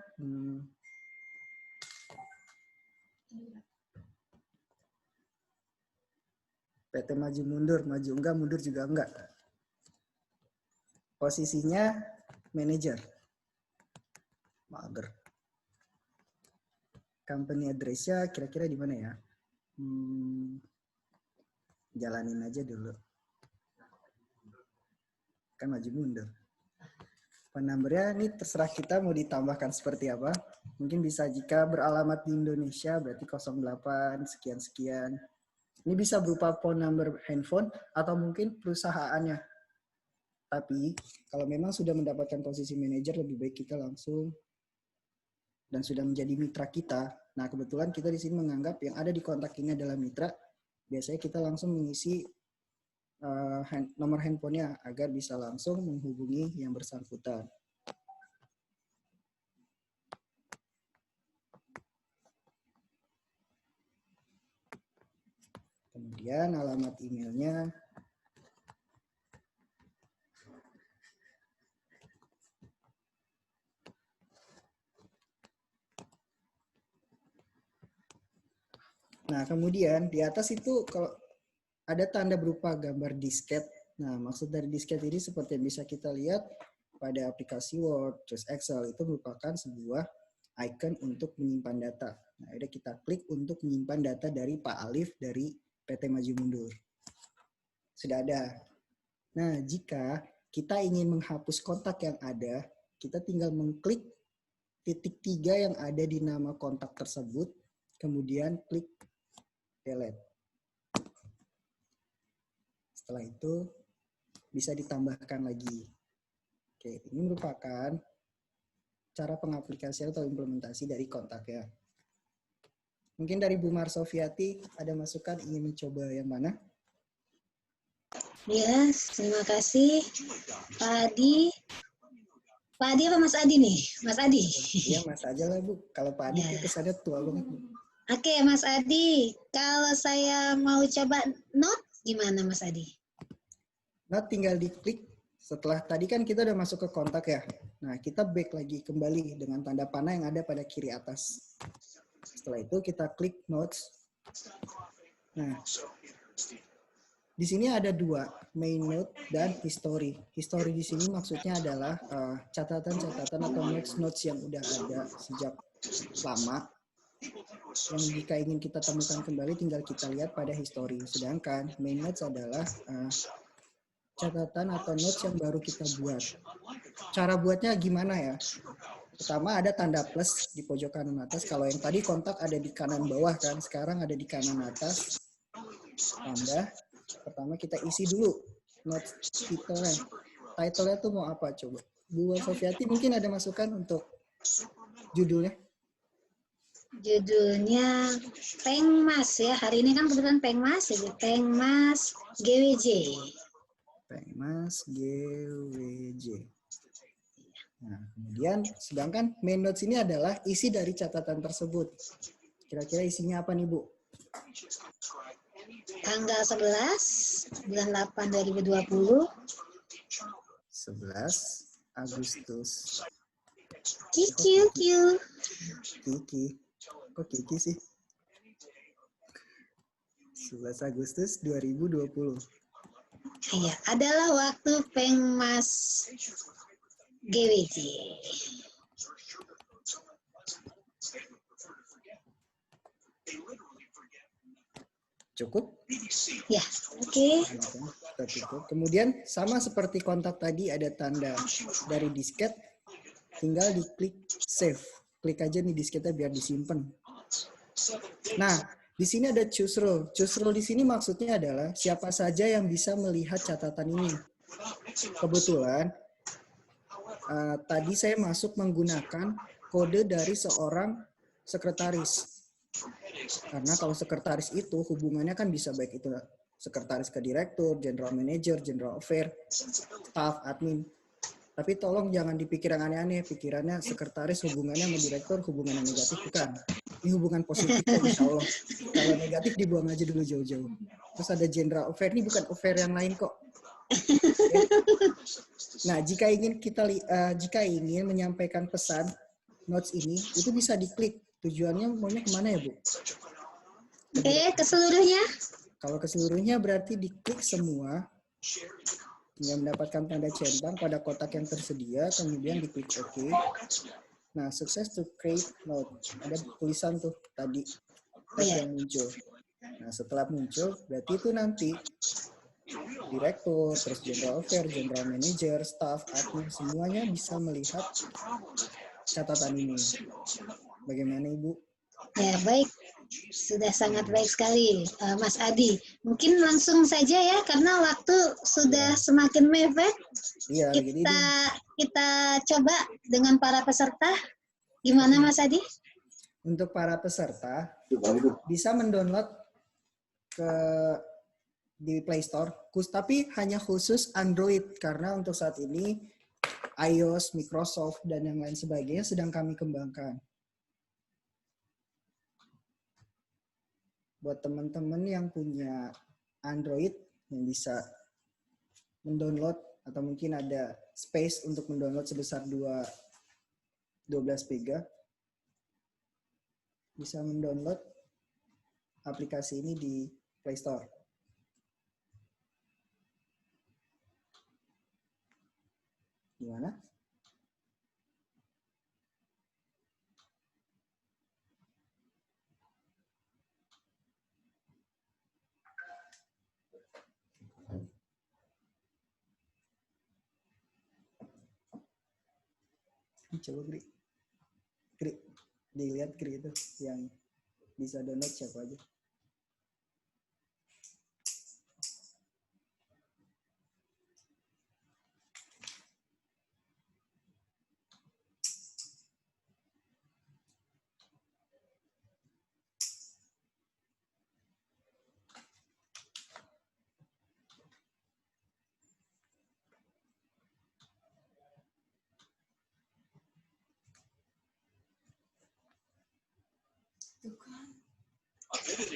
Speaker 4: PT Maju Mundur, maju enggak, mundur juga enggak. Posisinya manager. Mager. company address-nya kira-kira di mana ya? Jalanin aja dulu. Kan maju mundur. Phone number-nya ini terserah kita mau ditambahkan seperti apa. Mungkin bisa jika beralamat di Indonesia berarti 08 sekian-sekian. Ini bisa berupa phone number handphone atau mungkin perusahaannya. Tapi kalau memang sudah mendapatkan posisi manajer, lebih baik kita langsung dan sudah menjadi mitra kita. Nah, kebetulan kita di sini menganggap yang ada di kontak ini adalah mitra. Biasanya kita langsung mengisi nomor handphonenya agar bisa langsung menghubungi yang bersangkutan. Kemudian alamat emailnya. Nah, kemudian di atas itu kalau ada tanda berupa gambar disket. Nah, maksud dari disket ini seperti yang bisa kita lihat pada aplikasi Word, terus Excel, itu merupakan sebuah icon untuk menyimpan data. Nah, udah kita klik untuk menyimpan data dari Pak Alif dari PT Maju Mundur. Sudah ada. Nah, jika kita ingin menghapus kontak yang ada, kita tinggal mengklik titik 3 yang ada di nama kontak tersebut, kemudian klik delete. Setelah itu bisa ditambahkan lagi. Oke, ini merupakan cara pengaplikasian atau implementasi dari kontak ya. Mungkin dari Bu Marsofiati ada masukan ingin mencoba yang mana?
Speaker 2: Ya, terima kasih Pak Adi. Pak Adi apa Mas Adi nih? Mas Adi.
Speaker 4: Iya, Mas aja lah Bu. Kalau Pak Adi
Speaker 2: Ya.
Speaker 4: kesannya tua banget Bu.
Speaker 2: Oke, Mas Adi. Kalau saya mau coba note, gimana Mas Adi?
Speaker 4: Nah, tinggal diklik. Setelah tadi kan kita udah masuk ke kontak ya. Nah, kita back lagi kembali dengan tanda panah yang ada pada kiri atas. Setelah itu kita klik notes. Nah, di sini ada dua, main note dan history. History di sini maksudnya adalah catatan-catatan atau notes yang udah ada sejak lama. Yang jika ingin kita temukan kembali tinggal kita lihat pada history. Sedangkan main notes adalah catatan atau notes yang baru kita buat. Cara buatnya gimana ya? Pertama ada tanda plus di pojok kanan atas. Kalau yang tadi kontak ada di kanan bawah kan, sekarang ada di kanan atas. Tambah. Pertama kita isi dulu notes title-nya. Title-nya tuh mau apa coba? Bu Sofiati mungkin ada masukan untuk judulnya?
Speaker 2: Judulnya Pengmas ya. Hari ini kan kebetulan Pengmas ya. Pengmas GWJ.
Speaker 4: Pengmas GWJ. Nah, kemudian sedangkan main notes ini adalah isi dari catatan tersebut. Kira-kira isinya apa nih Bu?
Speaker 2: Tanggal 11 bulan 8 2020.
Speaker 4: 11 Agustus.
Speaker 2: Kiki.
Speaker 4: Kiki. Kok Kiki sih? 11 Agustus 2020.
Speaker 2: Iya, adalah waktu Pengmas GWJ.
Speaker 4: Cukup?
Speaker 2: Ya, oke.
Speaker 4: Kita tutup. Kemudian sama seperti kontak tadi ada tanda dari disket, tinggal diklik save. Klik aja nih disketnya biar disimpan. Nah, di sini ada choose role. Choose role di sini maksudnya adalah siapa saja yang bisa melihat catatan ini. Kebetulan tadi saya masuk menggunakan kode dari seorang sekretaris. Karena kalau sekretaris itu hubungannya kan bisa baik itu sekretaris ke direktur, general manager, general affair, staff, admin. Tapi tolong jangan dipikir yang aneh-aneh. Pikirannya sekretaris hubungannya sama direktur hubungan yang negatif, bukan. Ini hubungan positif kok, insya Allah. Kalau negatif dibuang aja dulu jauh-jauh. Terus ada general affair, ini bukan affair yang lain kok. Okay. Nah, jika ingin menyampaikan pesan notes ini, itu bisa diklik. Tujuannya maunya kemana ya, Bu?
Speaker 2: Ke seluruhnya?
Speaker 4: Kalau ke seluruhnya berarti diklik semua, tinggal mendapatkan tanda centang pada kotak yang tersedia, kemudian diklik OK. Nah, sukses to create note. Ada tulisan tuh tadi tab
Speaker 2: Iya.
Speaker 4: yang muncul. Nah, setelah muncul, berarti itu nanti direktur, terus general affair, general manager, staff, admin, semuanya bisa melihat catatan ini. Bagaimana Ibu?
Speaker 2: Ya, baik. Sudah sangat baik sekali, Mas Adi. Mungkin langsung saja ya, karena waktu sudah semakin mepet.
Speaker 4: Iya, jadi
Speaker 2: Kita coba dengan para peserta. Gimana Mas Adi?
Speaker 4: untuk para peserta bisa mendownload di Play Store, tapi hanya khusus Android karena untuk saat ini iOS, Microsoft, dan yang lain sebagainya sedang kami kembangkan. Buat teman-teman yang punya Android yang bisa mendownload atau mungkin ada space untuk mendownload sebesar 12 MB, bisa mendownload aplikasi ini di Play Store. Gimana? Coba Gri, dilihat Gri itu yang bisa download siapa aja.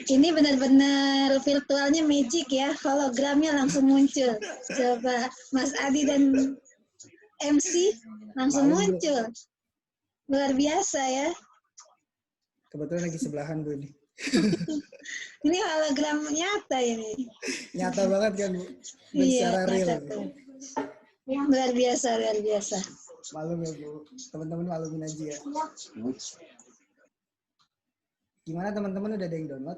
Speaker 2: Ini benar-benar virtualnya magic ya, hologramnya langsung muncul. Coba Mas Adi dan MC langsung muncul. Luar biasa ya.
Speaker 4: Kebetulan lagi sebelahan Bu ini.
Speaker 2: Ini hologram nyata ini.
Speaker 4: Nyata banget kan Bu? Dan
Speaker 2: Iya,
Speaker 4: secara real.
Speaker 2: nyata tuh. Luar biasa, luar biasa.
Speaker 4: Malum ya Bu, teman-teman malumin aja ya. Gimana teman-teman, udah ada yang download?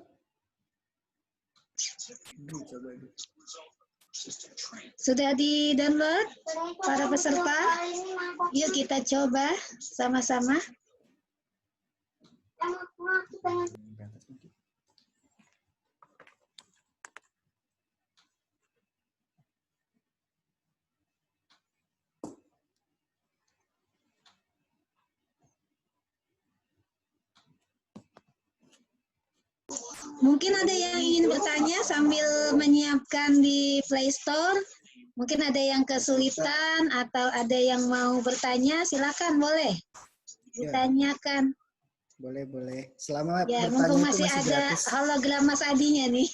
Speaker 4: Coba dulu.
Speaker 2: Sudah di-download para peserta? Yuk kita coba sama-sama. Mungkin ada yang ingin bertanya sambil menyiapkan di Play Store. Mungkin ada yang kesulitan atau ada yang mau bertanya, silakan boleh ditanyakan.
Speaker 4: Boleh. Selama
Speaker 2: Ya,
Speaker 4: bertanya
Speaker 2: mumpung
Speaker 4: itu
Speaker 2: masih
Speaker 4: masih
Speaker 2: ada
Speaker 4: gratis.
Speaker 2: hologram Mas Adinya nih.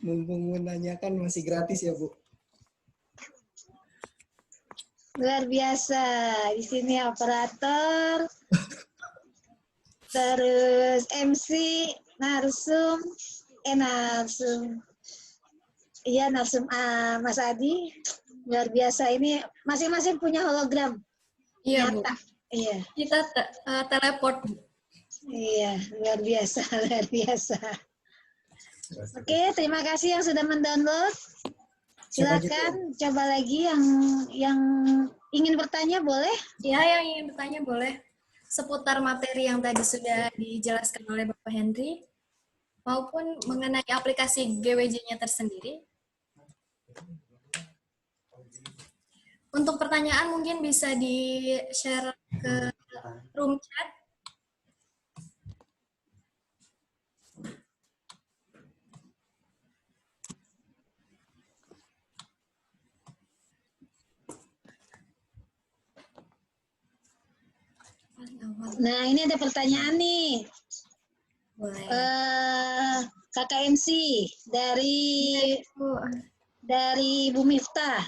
Speaker 4: Mumpung menanyakan masih gratis ya Bu.
Speaker 2: Luar biasa. Di sini operator, terus MC, narsum. Iya, narsum Mas Adi. Luar biasa, ini masing-masing punya hologram.
Speaker 1: Iya, Bu.
Speaker 2: Nyata. Iya.
Speaker 1: Kita teleport, Bu.
Speaker 2: Iya, luar biasa, luar biasa. Oke, terima kasih yang sudah mendownload. Silakan coba lagi yang ingin bertanya boleh.
Speaker 1: Ya, yang ingin bertanya boleh. Seputar materi yang tadi sudah dijelaskan oleh Bapak Henry, maupun mengenai aplikasi GWJ-nya tersendiri. Untuk pertanyaan mungkin bisa di-share ke room chat.
Speaker 2: Nah, ini ada pertanyaan nih.
Speaker 1: Boleh.
Speaker 2: Kakak MC dari Bu Miftah.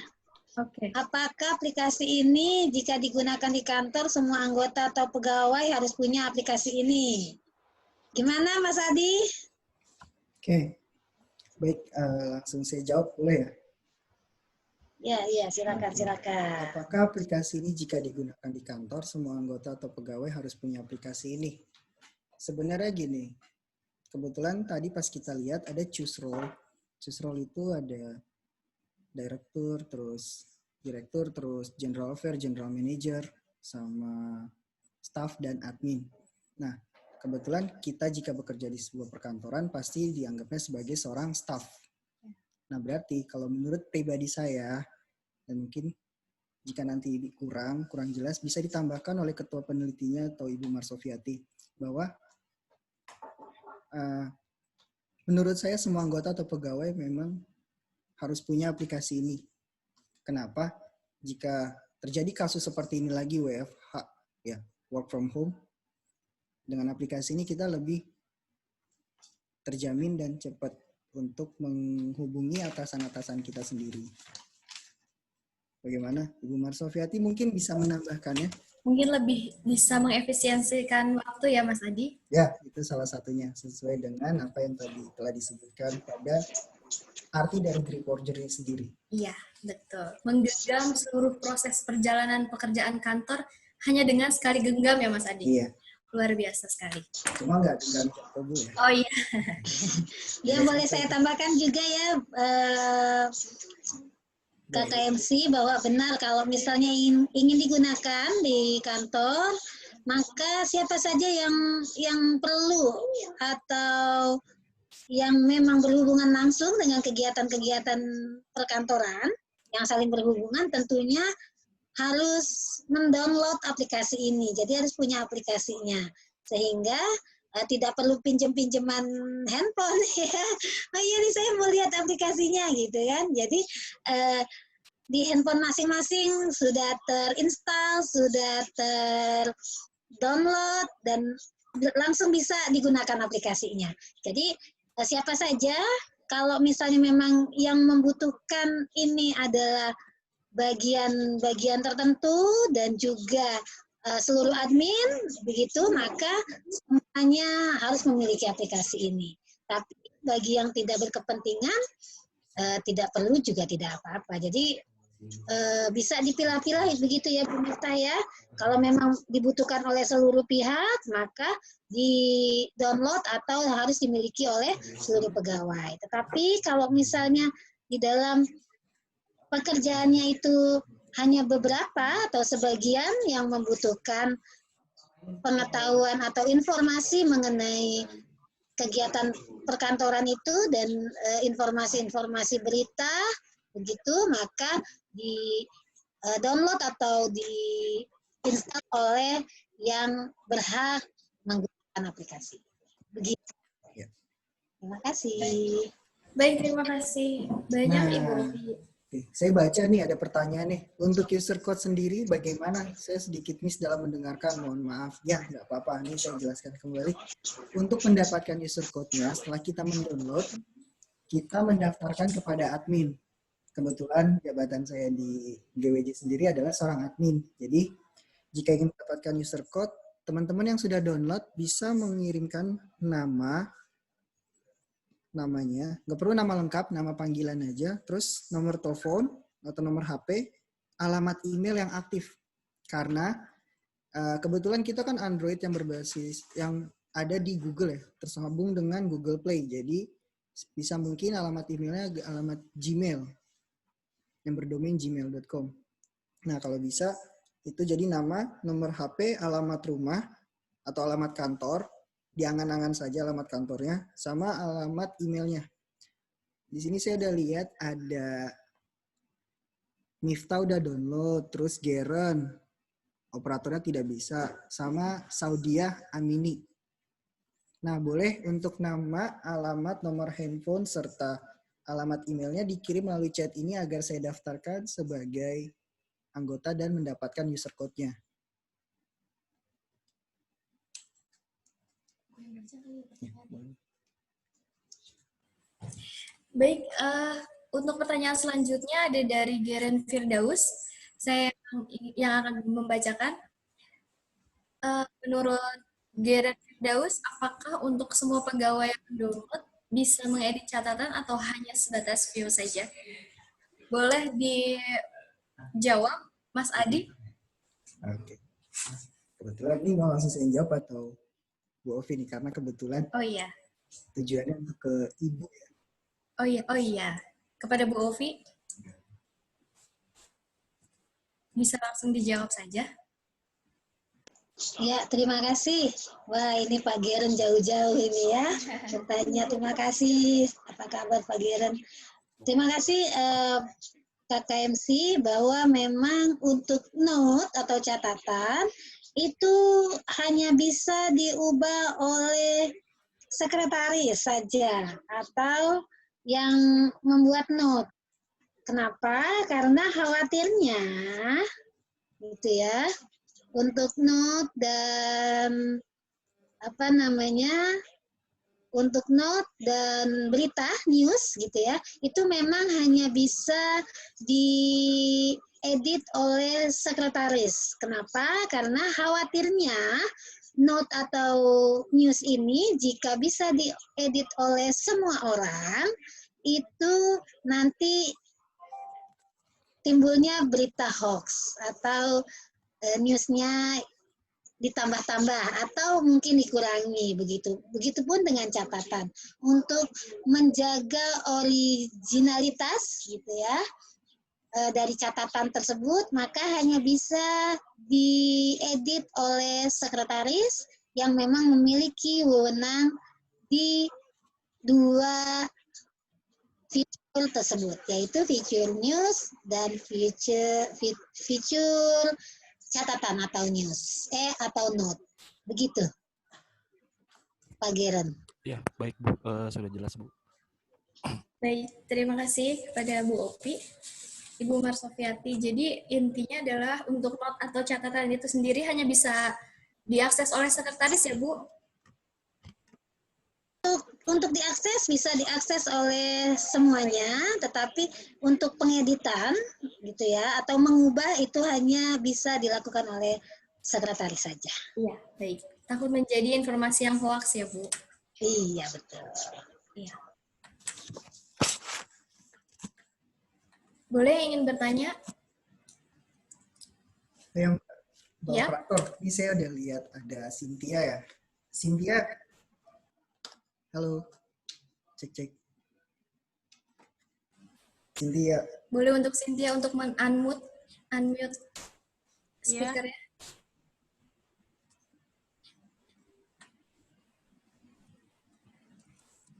Speaker 1: Oke.
Speaker 2: Apakah aplikasi ini jika digunakan di kantor semua anggota atau pegawai harus punya aplikasi ini? Gimana Mas Adi?
Speaker 4: Oke. Baik, langsung saya jawab boleh ya?
Speaker 2: Ya, silakan, silakan.
Speaker 4: Apakah aplikasi ini jika digunakan di kantor, semua anggota atau pegawai harus punya aplikasi ini? Sebenarnya gini, kebetulan tadi pas kita lihat ada choose role. Choose role itu ada direktur, terus general affair, general manager, sama staff dan admin. Nah, kebetulan kita jika bekerja di sebuah perkantoran pasti dianggapnya sebagai seorang staff. Nah, berarti kalau menurut pribadi saya, dan mungkin jika nanti kurang jelas, bisa ditambahkan oleh ketua penelitinya atau Ibu Marsofiati, bahwa menurut saya semua anggota atau pegawai memang harus punya aplikasi ini. Kenapa? Jika terjadi kasus seperti ini lagi WFH, ya work from home, dengan aplikasi ini kita lebih terjamin dan cepat untuk menghubungi atasan-atasan kita sendiri. Bagaimana? Ibu Marsofiati mungkin bisa menambahkannya?
Speaker 1: Mungkin lebih bisa mengefisiensikan waktu ya Mas Adi?
Speaker 4: Ya, itu salah satunya. Sesuai dengan apa yang tadi telah disebutkan pada arti dari grip forgery sendiri.
Speaker 1: Iya, betul. Menggenggam seluruh proses perjalanan pekerjaan kantor hanya dengan sekali genggam ya Mas Adi?
Speaker 4: Iya.
Speaker 1: Luar biasa sekali.
Speaker 4: Cuma nggak genggam jatuh Bu ya.
Speaker 1: Oh iya.
Speaker 2: Ya, boleh saya tambahkan juga ya, Kakak MC, bahwa benar kalau misalnya ingin digunakan di kantor, maka siapa saja yang perlu atau yang memang berhubungan langsung dengan kegiatan-kegiatan perkantoran yang saling berhubungan tentunya harus mendownload aplikasi ini. Jadi harus punya aplikasinya sehingga tidak perlu pinjam-pinjaman handphone ya. Oh iya nih saya mau lihat aplikasinya gitu kan. Jadi di handphone masing-masing sudah terinstall, sudah terdownload dan langsung bisa digunakan aplikasinya. Jadi siapa saja kalau misalnya memang yang membutuhkan ini adalah bagian-bagian tertentu dan juga seluruh admin begitu, maka semuanya harus memiliki aplikasi ini. Tapi bagi yang tidak berkepentingan tidak perlu juga tidak apa-apa. Jadi bisa dipilah-pilah begitu ya Bu Miftah ya. Kalau memang dibutuhkan oleh seluruh pihak, maka di-download atau harus dimiliki oleh seluruh pegawai. Tetapi kalau misalnya di dalam pekerjaannya itu hanya beberapa atau sebagian yang membutuhkan pengetahuan atau informasi mengenai kegiatan perkantoran itu dan informasi-informasi berita begitu, maka di download atau diinstal oleh yang berhak menggunakan aplikasi. Begitu. Terima kasih.
Speaker 1: Baik, terima kasih banyak Ibu Rofi.
Speaker 4: Oke, saya baca nih ada pertanyaan nih. Untuk user code sendiri bagaimana? Saya sedikit miss dalam mendengarkan, mohon maaf. Ya, nggak apa-apa. Ini saya jelaskan kembali. Untuk mendapatkan user code-nya, setelah kita mendownload, kita mendaftarkan kepada admin. Kebetulan jabatan saya di GWJ sendiri adalah seorang admin. Jadi, jika ingin mendapatkan user code, teman-teman yang sudah download bisa mengirimkan namanya, nggak perlu nama lengkap, nama panggilan aja, terus nomor telepon atau nomor HP, alamat email yang aktif. Karena kebetulan kita kan Android yang berbasis, yang ada di Google ya, tersambung dengan Google Play. Jadi bisa mungkin alamat emailnya alamat Gmail, yang berdomain gmail.com. Nah kalau bisa, itu jadi nama, nomor HP, alamat rumah, atau alamat kantor, diangan-angan saja alamat kantornya, sama alamat emailnya. Di sini saya udah lihat ada Miftah udah download, terus Geren, operatornya tidak bisa, sama Saudiah Amini. Nah, boleh untuk nama, alamat, nomor handphone, serta alamat emailnya dikirim melalui chat ini agar saya daftarkan sebagai anggota dan mendapatkan user code-nya.
Speaker 1: Baik, untuk pertanyaan selanjutnya ada dari Geren Firdaus. Saya yang akan membacakan. Menurut Geren Firdaus, apakah untuk semua pegawai yang mendownload bisa mengedit catatan atau hanya sebatas view saja? Boleh dijawab, Mas Adi?
Speaker 4: Oke. Kebetulan ini mau langsung saya jawab atau Bu Ovi nih, karena kebetulan
Speaker 1: Oh iya,
Speaker 4: tujuannya untuk ke Ibu ya.
Speaker 1: oh iya. Kepada Bu Ovi, bisa langsung dijawab saja.
Speaker 2: Ya, terima kasih. Wah, ini Pak Geren jauh-jauh ini ya. Bertanya, terima kasih. Apa kabar Pak Geren? Terima kasih KKMC bahwa memang untuk note atau catatan itu hanya bisa diubah oleh sekretaris saja atau yang membuat note. Kenapa? Karena khawatirnya gitu ya, untuk note dan untuk note dan berita news gitu ya, itu memang hanya bisa diedit oleh sekretaris. Kenapa? Karena khawatirnya note atau news ini jika bisa diedit oleh semua orang, itu nanti timbulnya berita hoax atau newsnya ditambah-tambah atau mungkin dikurangi begitu. Begitupun dengan catatan untuk menjaga originalitas gitu ya dari catatan tersebut, maka hanya bisa diedit oleh sekretaris yang memang memiliki wewenang di dua fitur tersebut, yaitu fitur news dan fitur catatan atau news, atau note. Begitu, Pak Geren.
Speaker 5: Ya, baik Bu, sudah jelas Bu.
Speaker 1: Baik, terima kasih kepada Bu Opi, Ibu Marsofiati. Jadi intinya adalah untuk note atau catatan itu sendiri hanya bisa diakses oleh sekretaris ya Bu?
Speaker 2: Untuk diakses bisa diakses oleh semuanya, tetapi untuk pengeditan gitu ya atau mengubah itu hanya bisa dilakukan oleh sekretaris saja.
Speaker 1: Iya, baik. Takut menjadi informasi yang hoax ya Bu?
Speaker 2: Iya, betul.
Speaker 1: Iya. Boleh ingin bertanya?
Speaker 4: Yang Bapak
Speaker 1: Ya.
Speaker 4: Operator, ini saya udah lihat ada Cynthia ya. Cynthia, halo, cek. Cynthia.
Speaker 1: Boleh untuk Cynthia untuk unmute speaker-nya.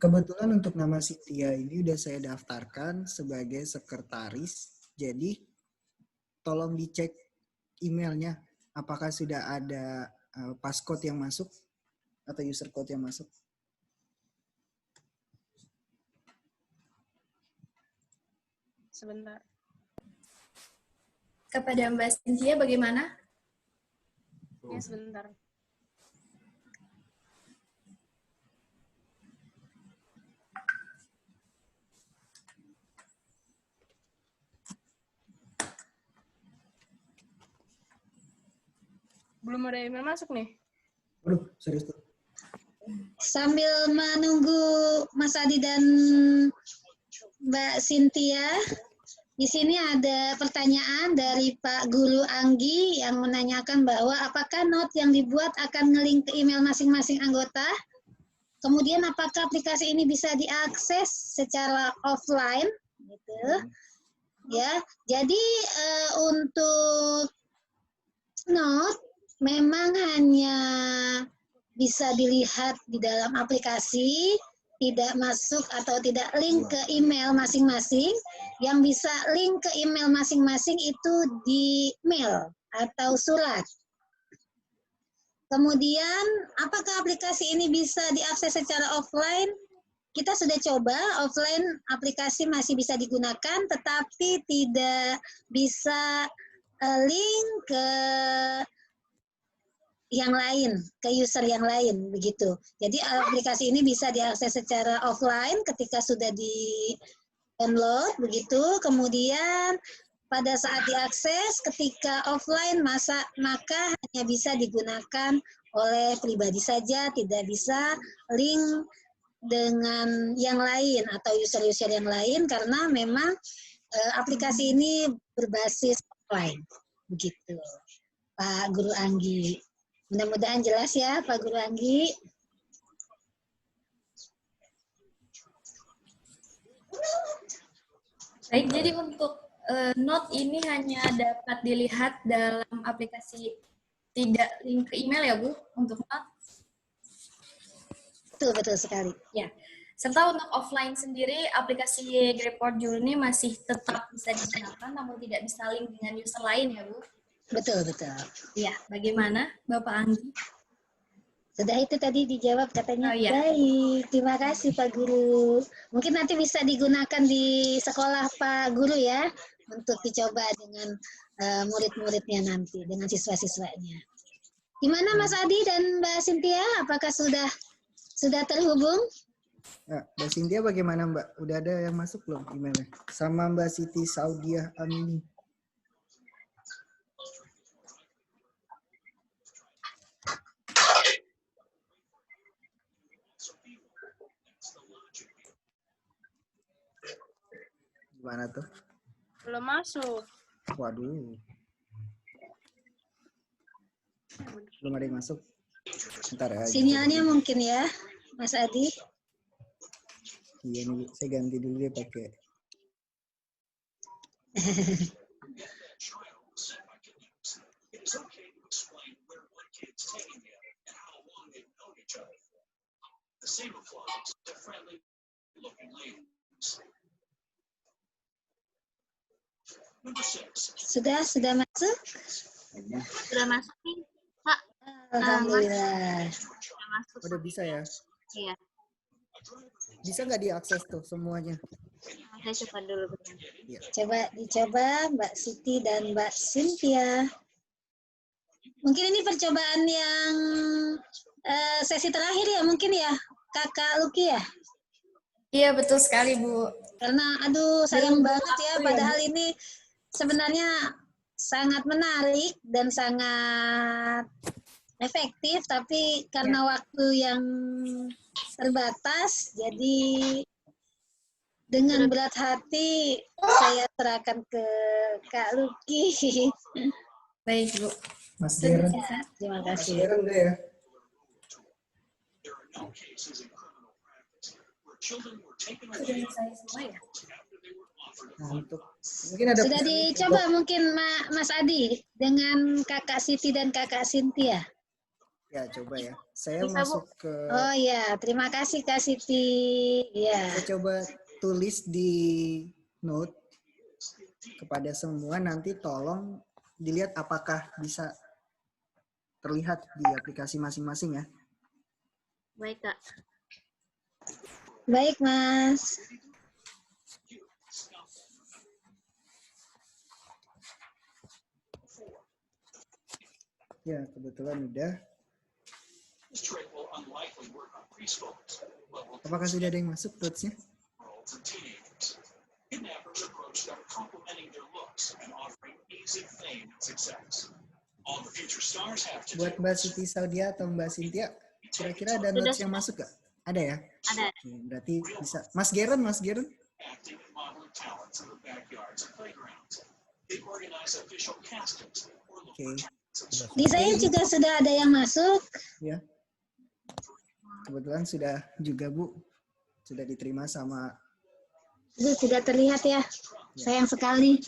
Speaker 4: Kebetulan untuk nama Cynthia ini udah saya daftarkan sebagai sekretaris. Jadi tolong dicek emailnya. Apakah sudah ada passcode yang masuk atau user code yang masuk?
Speaker 6: Sebentar.
Speaker 1: Kepada Mbak Cynthia bagaimana?
Speaker 6: Ya, sebentar. Belum ada email masuk nih.
Speaker 4: Waduh, serius tuh.
Speaker 2: Sambil menunggu Mas Adi dan Mbak Cynthia, di sini ada pertanyaan dari Pak Guru Anggi yang menanyakan bahwa apakah note yang dibuat akan nge-link ke email masing-masing anggota? Kemudian apakah aplikasi ini bisa diakses secara offline? Gitu. Ya, jadi untuk note memang hanya bisa dilihat di dalam aplikasi, tidak masuk atau tidak link ke email masing-masing. Yang bisa link ke email masing-masing itu di mail atau surat. Kemudian, apakah aplikasi ini bisa diakses secara offline? Kita sudah coba, offline aplikasi masih bisa digunakan, tetapi tidak bisa link ke yang lain, ke user yang lain, begitu. Jadi aplikasi ini bisa diakses secara offline ketika sudah di-download, begitu. Kemudian pada saat diakses ketika offline maka hanya bisa digunakan oleh pribadi saja, tidak bisa link dengan yang lain atau user-user yang lain karena memang aplikasi ini berbasis offline, begitu, Pak Guru Anggi. Mudah-mudahan jelas ya, Pak Guru Anggi.
Speaker 1: Baik, jadi untuk note ini hanya dapat dilihat dalam aplikasi, tidak link ke email ya Bu, untuk note.
Speaker 2: Betul sekali.
Speaker 1: Ya. Serta untuk offline sendiri, aplikasi Greport Journey masih tetap bisa digunakan, namun tidak bisa link dengan user lain ya Bu.
Speaker 2: Betul.
Speaker 1: Ya, bagaimana Bapak Anggi?
Speaker 2: Sudah itu tadi dijawab katanya.
Speaker 1: Oh, iya.
Speaker 2: Baik, terima kasih Pak Guru. Mungkin nanti bisa digunakan di sekolah Pak Guru ya, untuk dicoba dengan murid-muridnya nanti, dengan siswa-siswanya. Gimana Mas Adi dan Mbak Cynthia? Apakah sudah terhubung?
Speaker 4: Nah, Mbak Cynthia bagaimana Mbak? Udah ada yang masuk belum emailnya? Sama Mbak Siti Saudiah Amini. Gimana tuh?
Speaker 6: Belum masuk.
Speaker 4: Waduh. Belum ada yang masuk. Bentar ya.
Speaker 2: Sinyalnya mungkin ya, Mas Adi.
Speaker 4: Iya nih, saya ganti dulu deh pakai.
Speaker 2: Sudah masuk?
Speaker 7: Sudah masuk nih, Pak.
Speaker 2: Alhamdulillah.
Speaker 7: Sudah masuk.
Speaker 4: Udah bisa ya?
Speaker 7: Iya.
Speaker 4: Bisa nggak diakses tuh semuanya?
Speaker 7: Saya coba dulu.
Speaker 2: Coba dicoba Mbak Siti dan Mbak Cynthia. Mungkin ini percobaan yang sesi terakhir ya, mungkin ya, Kakak Luki ya?
Speaker 1: Iya, betul sekali Bu.
Speaker 2: Karena aduh sayang banget ya, padahal ini sebenarnya sangat menarik dan sangat efektif, tapi karena waktu yang terbatas, jadi dengan berat hati saya serahkan ke Kak Luki.
Speaker 1: Baik Bu.
Speaker 4: Mas Geren.
Speaker 2: Terima
Speaker 4: Mas
Speaker 2: kasih.
Speaker 4: Geren udah ya?
Speaker 1: Sudah saya semua ya?
Speaker 4: Nah, mungkin ada
Speaker 2: Sudah dicoba mungkin Mas Adi dengan Kakak Siti dan Kakak Cynthia.
Speaker 4: Ya, coba ya. Saya
Speaker 7: Bisa,
Speaker 4: masuk ke...
Speaker 2: Oh ya, terima kasih Kak Siti. Ya.
Speaker 4: Saya coba tulis di note kepada semua, nanti tolong dilihat apakah bisa terlihat di aplikasi masing-masing ya.
Speaker 7: Baik, Kak.
Speaker 2: Baik, Mas.
Speaker 4: Ya, kebetulan udah. Apakah sudah ada yang masuk notes-nya? Buat Mbak Siti Saudia atau Mbak Cynthia, kira-kira ada notes yang masuk gak? Ada ya?
Speaker 7: Ada.
Speaker 4: Oke, berarti bisa. Mas Geren. Oke.
Speaker 2: Di saya juga sudah ada yang masuk.
Speaker 4: Ya. Kebetulan sudah juga Bu. Sudah diterima sama...
Speaker 2: Itu sudah terlihat ya. Sayang sekali.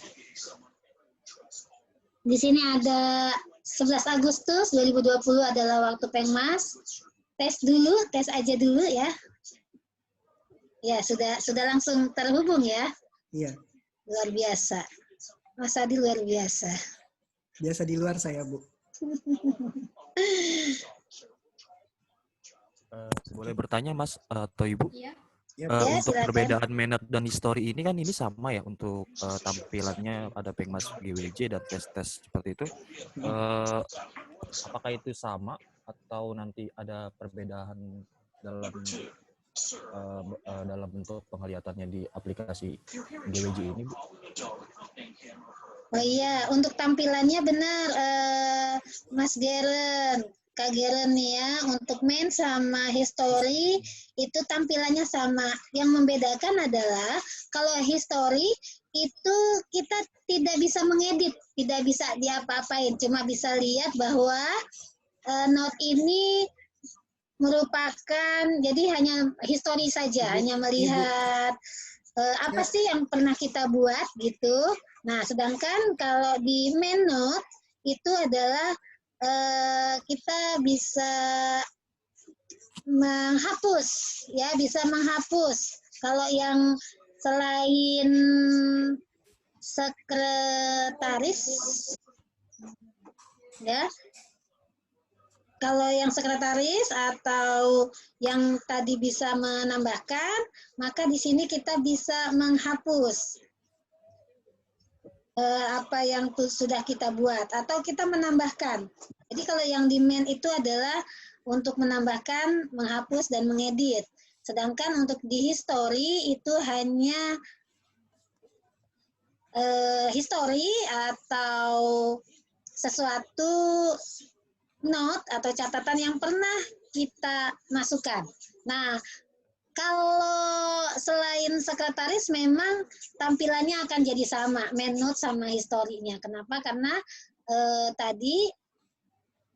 Speaker 2: Di sini ada 11 Agustus 2020 adalah waktu Pengmas. Tes aja dulu ya. Ya, sudah langsung terhubung ya.
Speaker 4: Iya.
Speaker 2: Luar biasa. Mas Adi luar biasa.
Speaker 4: Biasa di luar saya, Bu.
Speaker 5: Boleh bertanya Mas atau Ibu?
Speaker 1: Iya.
Speaker 4: Ya,
Speaker 2: Ya,
Speaker 5: Untuk
Speaker 2: silakan.
Speaker 5: perbedaan manner dan history ini kan ini sama ya untuk tampilannya ada Pengmas GWJ dan tes-tes seperti itu. Apakah itu sama atau nanti ada perbedaan dalam bentuk penglihatannya di aplikasi GWJ ini, Bu?
Speaker 2: Oh iya, untuk tampilannya benar, Mas Geren. Kak Geren ya, untuk main sama history itu tampilannya sama. Yang membedakan adalah kalau history itu kita tidak bisa mengedit, tidak bisa diapa-apain, cuma bisa lihat bahwa note ini merupakan, jadi hanya history saja, hanya melihat apa sih yang pernah kita buat gitu. Nah, sedangkan kalau di main note itu adalah kita bisa menghapus, ya bisa menghapus. Kalau yang selain sekretaris, ya, kalau yang sekretaris atau yang tadi bisa menambahkan, maka di sini kita bisa menghapus apa yang sudah kita buat atau kita menambahkan. Jadi kalau yang di main itu adalah untuk menambahkan, menghapus dan mengedit. Sedangkan untuk di history itu hanya history atau sesuatu note atau catatan yang pernah kita masukkan. Nah, kalau selain sekretaris memang tampilannya akan jadi sama, main note sama historinya. Kenapa? Karena tadi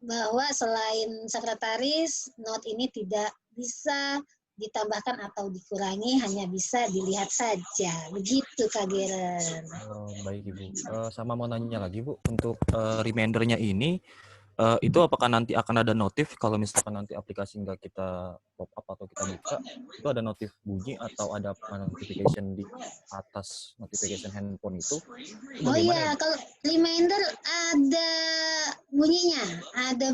Speaker 2: bahwa selain sekretaris, note ini tidak bisa ditambahkan atau dikurangi, hanya bisa dilihat saja. Begitu Kak Geren.
Speaker 5: Baik Ibu. Sama mau nanya lagi Bu, untuk remindernya ini, itu apakah nanti akan ada notif kalau misalkan nanti aplikasi nggak kita pop up atau kita buka, itu ada notif bunyi atau ada notification di atas notification handphone itu?
Speaker 2: Oh iya, kalau reminder ada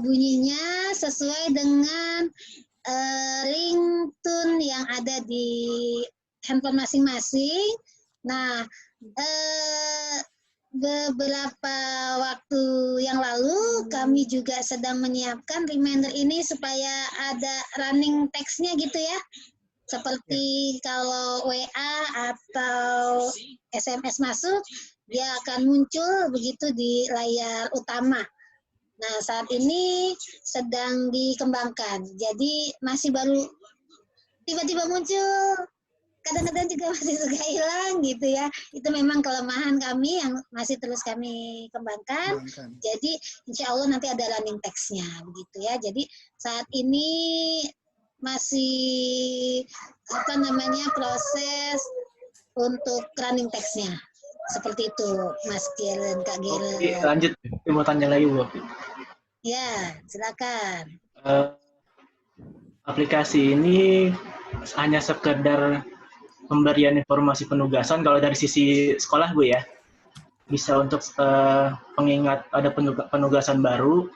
Speaker 2: bunyinya sesuai dengan ringtone yang ada di handphone masing-masing. Nah, beberapa waktu yang lalu kami juga sedang menyiapkan reminder ini supaya ada running text-nya gitu ya. Seperti kalau WA atau SMS masuk, dia akan muncul begitu di layar utama. Nah, saat ini sedang dikembangkan. Jadi masih baru tiba-tiba muncul. Kadang-kadang juga masih suka hilang gitu ya. Itu memang kelemahan kami yang masih terus kami kembangkan. Jadi insya Allah nanti ada running text-nya begitu ya. Jadi saat ini masih proses untuk running text-nya. Seperti itu, Mas Giren, Kak Giren.
Speaker 8: Oke, lanjut. Mau tanya lagi, Bu.
Speaker 2: Ya, silakan.
Speaker 8: Aplikasi ini hanya sekedar pemberian informasi penugasan kalau dari sisi sekolah, Bu ya. Bisa untuk pengingat ada penugasan baru,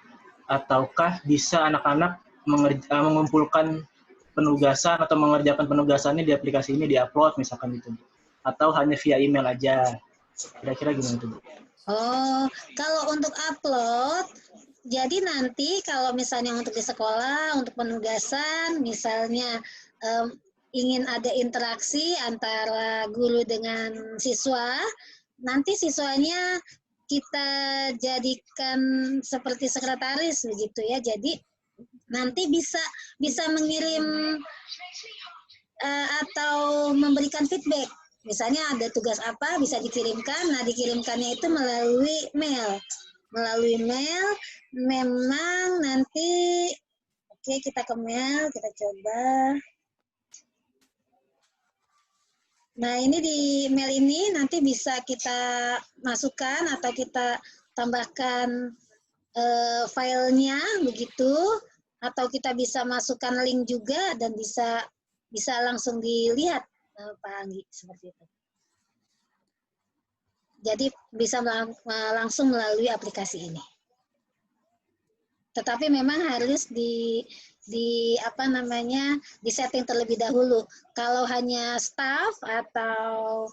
Speaker 8: ataukah bisa anak-anak mengumpulkan penugasan atau mengerjakan penugasannya di aplikasi ini, di-upload misalkan gitu. Atau hanya via email aja. Kira-kira gimana tuh, Bu?
Speaker 2: Oh, kalau untuk upload, jadi nanti kalau misalnya untuk di sekolah, untuk penugasan, misalnya ingin ada interaksi antara guru dengan siswa, nanti siswanya kita jadikan seperti sekretaris begitu ya. Jadi nanti bisa mengirim atau memberikan feedback. Misalnya ada tugas apa bisa dikirimkan, nah dikirimkannya itu melalui mail. Melalui mail, memang nanti, oke kita ke mail, kita coba. Nah ini di mail ini nanti bisa kita masukkan atau kita tambahkan filenya begitu, atau kita bisa masukkan link juga dan bisa langsung dilihat Pak Anggi seperti itu. Jadi bisa langsung melalui aplikasi ini. Tetapi memang harus di setting terlebih dahulu. Kalau hanya staff atau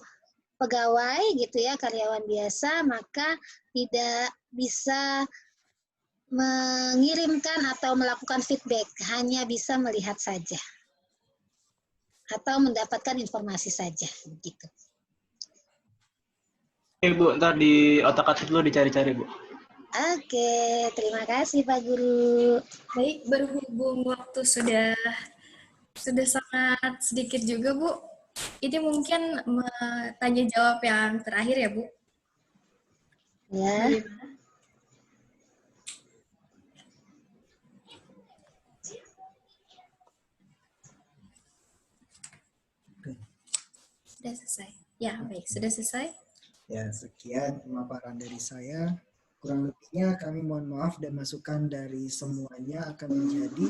Speaker 2: pegawai gitu ya, karyawan biasa, maka tidak bisa mengirimkan atau melakukan feedback, hanya bisa melihat saja atau mendapatkan informasi saja begitu.
Speaker 8: Oke, Bu, ntar di otak-atik dulu dicari-cari, Bu.
Speaker 2: Oke, terima kasih Pak Guru.
Speaker 1: Baik, berhubung waktu sudah sangat sedikit juga, Bu. Ini mungkin tanya jawab yang terakhir ya, Bu.
Speaker 2: Ya.
Speaker 1: Bagaimana? Sudah selesai. Ya, baik. Sudah selesai.
Speaker 4: Ya, sekian pemaparan dari saya. Kurang lebihnya kami mohon maaf dan masukan dari semuanya akan menjadi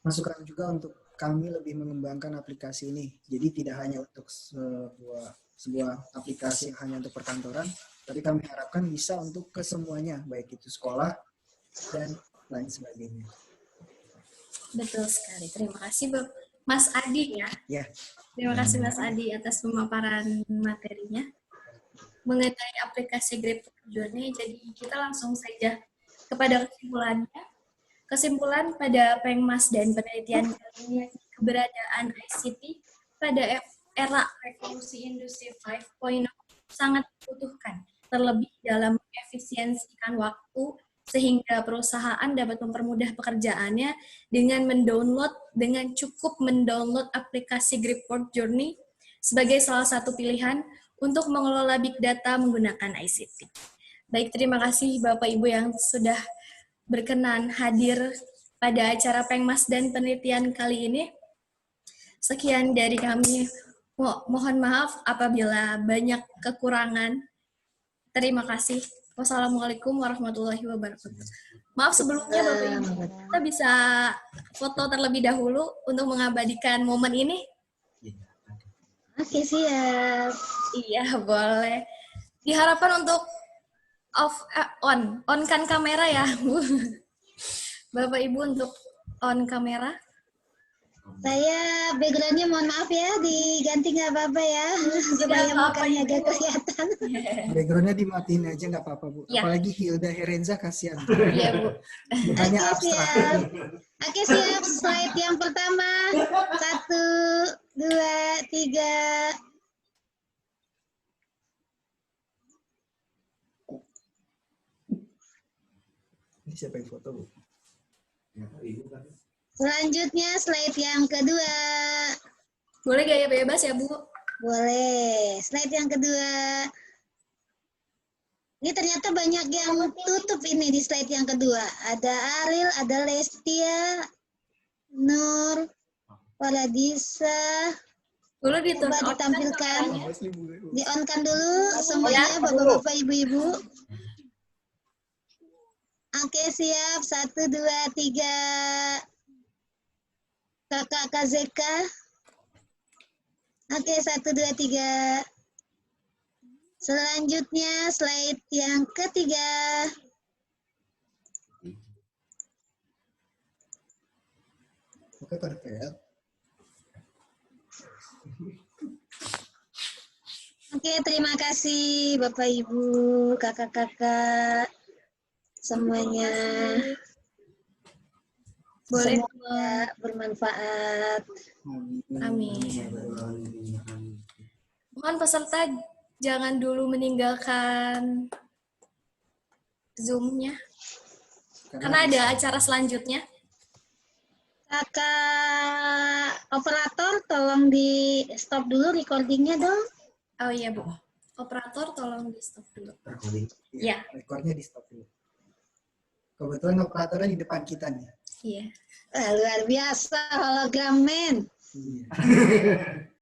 Speaker 4: masukan juga untuk kami lebih mengembangkan aplikasi ini. Jadi tidak hanya untuk sebuah aplikasi yang hanya untuk perkantoran, tapi kami harapkan bisa untuk kesemuanya, baik itu sekolah dan lain sebagainya.
Speaker 1: Betul sekali. Terima kasih, Mas Adi ya.
Speaker 4: Ya.
Speaker 1: Terima kasih Mas Adi atas pemaparan materinya mengenai aplikasi Griphook Journey. Jadi kita langsung saja kepada kesimpulannya. Kesimpulan pada Pengmas dan penelitian kali ini, keberadaan ICT pada era revolusi industri 5.0 sangat dibutuhkan, terlebih dalam mengefisiensikan waktu sehingga perusahaan dapat mempermudah pekerjaannya dengan cukup mendownload aplikasi Griphook Journey sebagai salah satu pilihan untuk mengelola big data menggunakan ICT. Baik, terima kasih Bapak Ibu yang sudah berkenan hadir pada acara Pengmas dan penelitian kali ini. Sekian dari kami. Mohon maaf apabila banyak kekurangan. Terima kasih. Wassalamualaikum warahmatullahi wabarakatuh. Maaf sebelumnya Bapak Ibu, kita bisa foto terlebih dahulu untuk mengabadikan momen ini.
Speaker 2: Oke, siap.
Speaker 1: Iya, boleh. Diharapkan untuk on kan kamera ya, Bu. Bapak Ibu untuk on kamera.
Speaker 2: Saya background-nya mohon maaf ya, diganti nggak apa-apa ya, supaya mukanya agak kelihatan.
Speaker 4: Background-nya dimatiin aja nggak apa-apa, Bu.
Speaker 1: Ya.
Speaker 4: Apalagi Hilda Herenza kasihan.
Speaker 1: Iya, Bu.
Speaker 4: Mukanya
Speaker 2: Oke,
Speaker 4: abstrak.
Speaker 2: siap. Oke, siap. Slide yang pertama. 1, 2, 3.
Speaker 4: Ini siapa yang foto, Bu?
Speaker 2: Selanjutnya slide yang kedua.
Speaker 1: Boleh gaya bebas ya, Bu?
Speaker 2: Boleh. Slide yang kedua. Ini ternyata banyak yang tutup ini di slide yang kedua. Ada Ariel, ada Lestia, Nur, Paladisa.
Speaker 1: Boleh
Speaker 2: Coba ditampilkan. Di-on-kan dulu semuanya,
Speaker 1: Ya.
Speaker 2: Bapak-bapak, Ibu-ibu. Oke, siap. 1, 2, 3. Kakak Kazeka. Oke, 1, 2, 3. Selanjutnya slide yang ketiga.
Speaker 4: Oke, perfect.
Speaker 2: Oke, terima kasih Bapak Ibu, kakak-kakak semuanya.
Speaker 1: Boleh.
Speaker 2: Semoga bermanfaat.
Speaker 1: Amin. Mohon peserta jangan dulu meninggalkan Zoom-nya. Karena ada acara selanjutnya.
Speaker 2: Kakak operator, tolong di stop dulu recordingnya dong.
Speaker 1: Oh iya, Bu. Operator tolong di stop dulu.
Speaker 4: Ya. Rekornya di stop dulu. Kebetulan operatornya di depan kita nih.
Speaker 1: Iya.
Speaker 2: Luar biasa hologram men.
Speaker 4: Iya.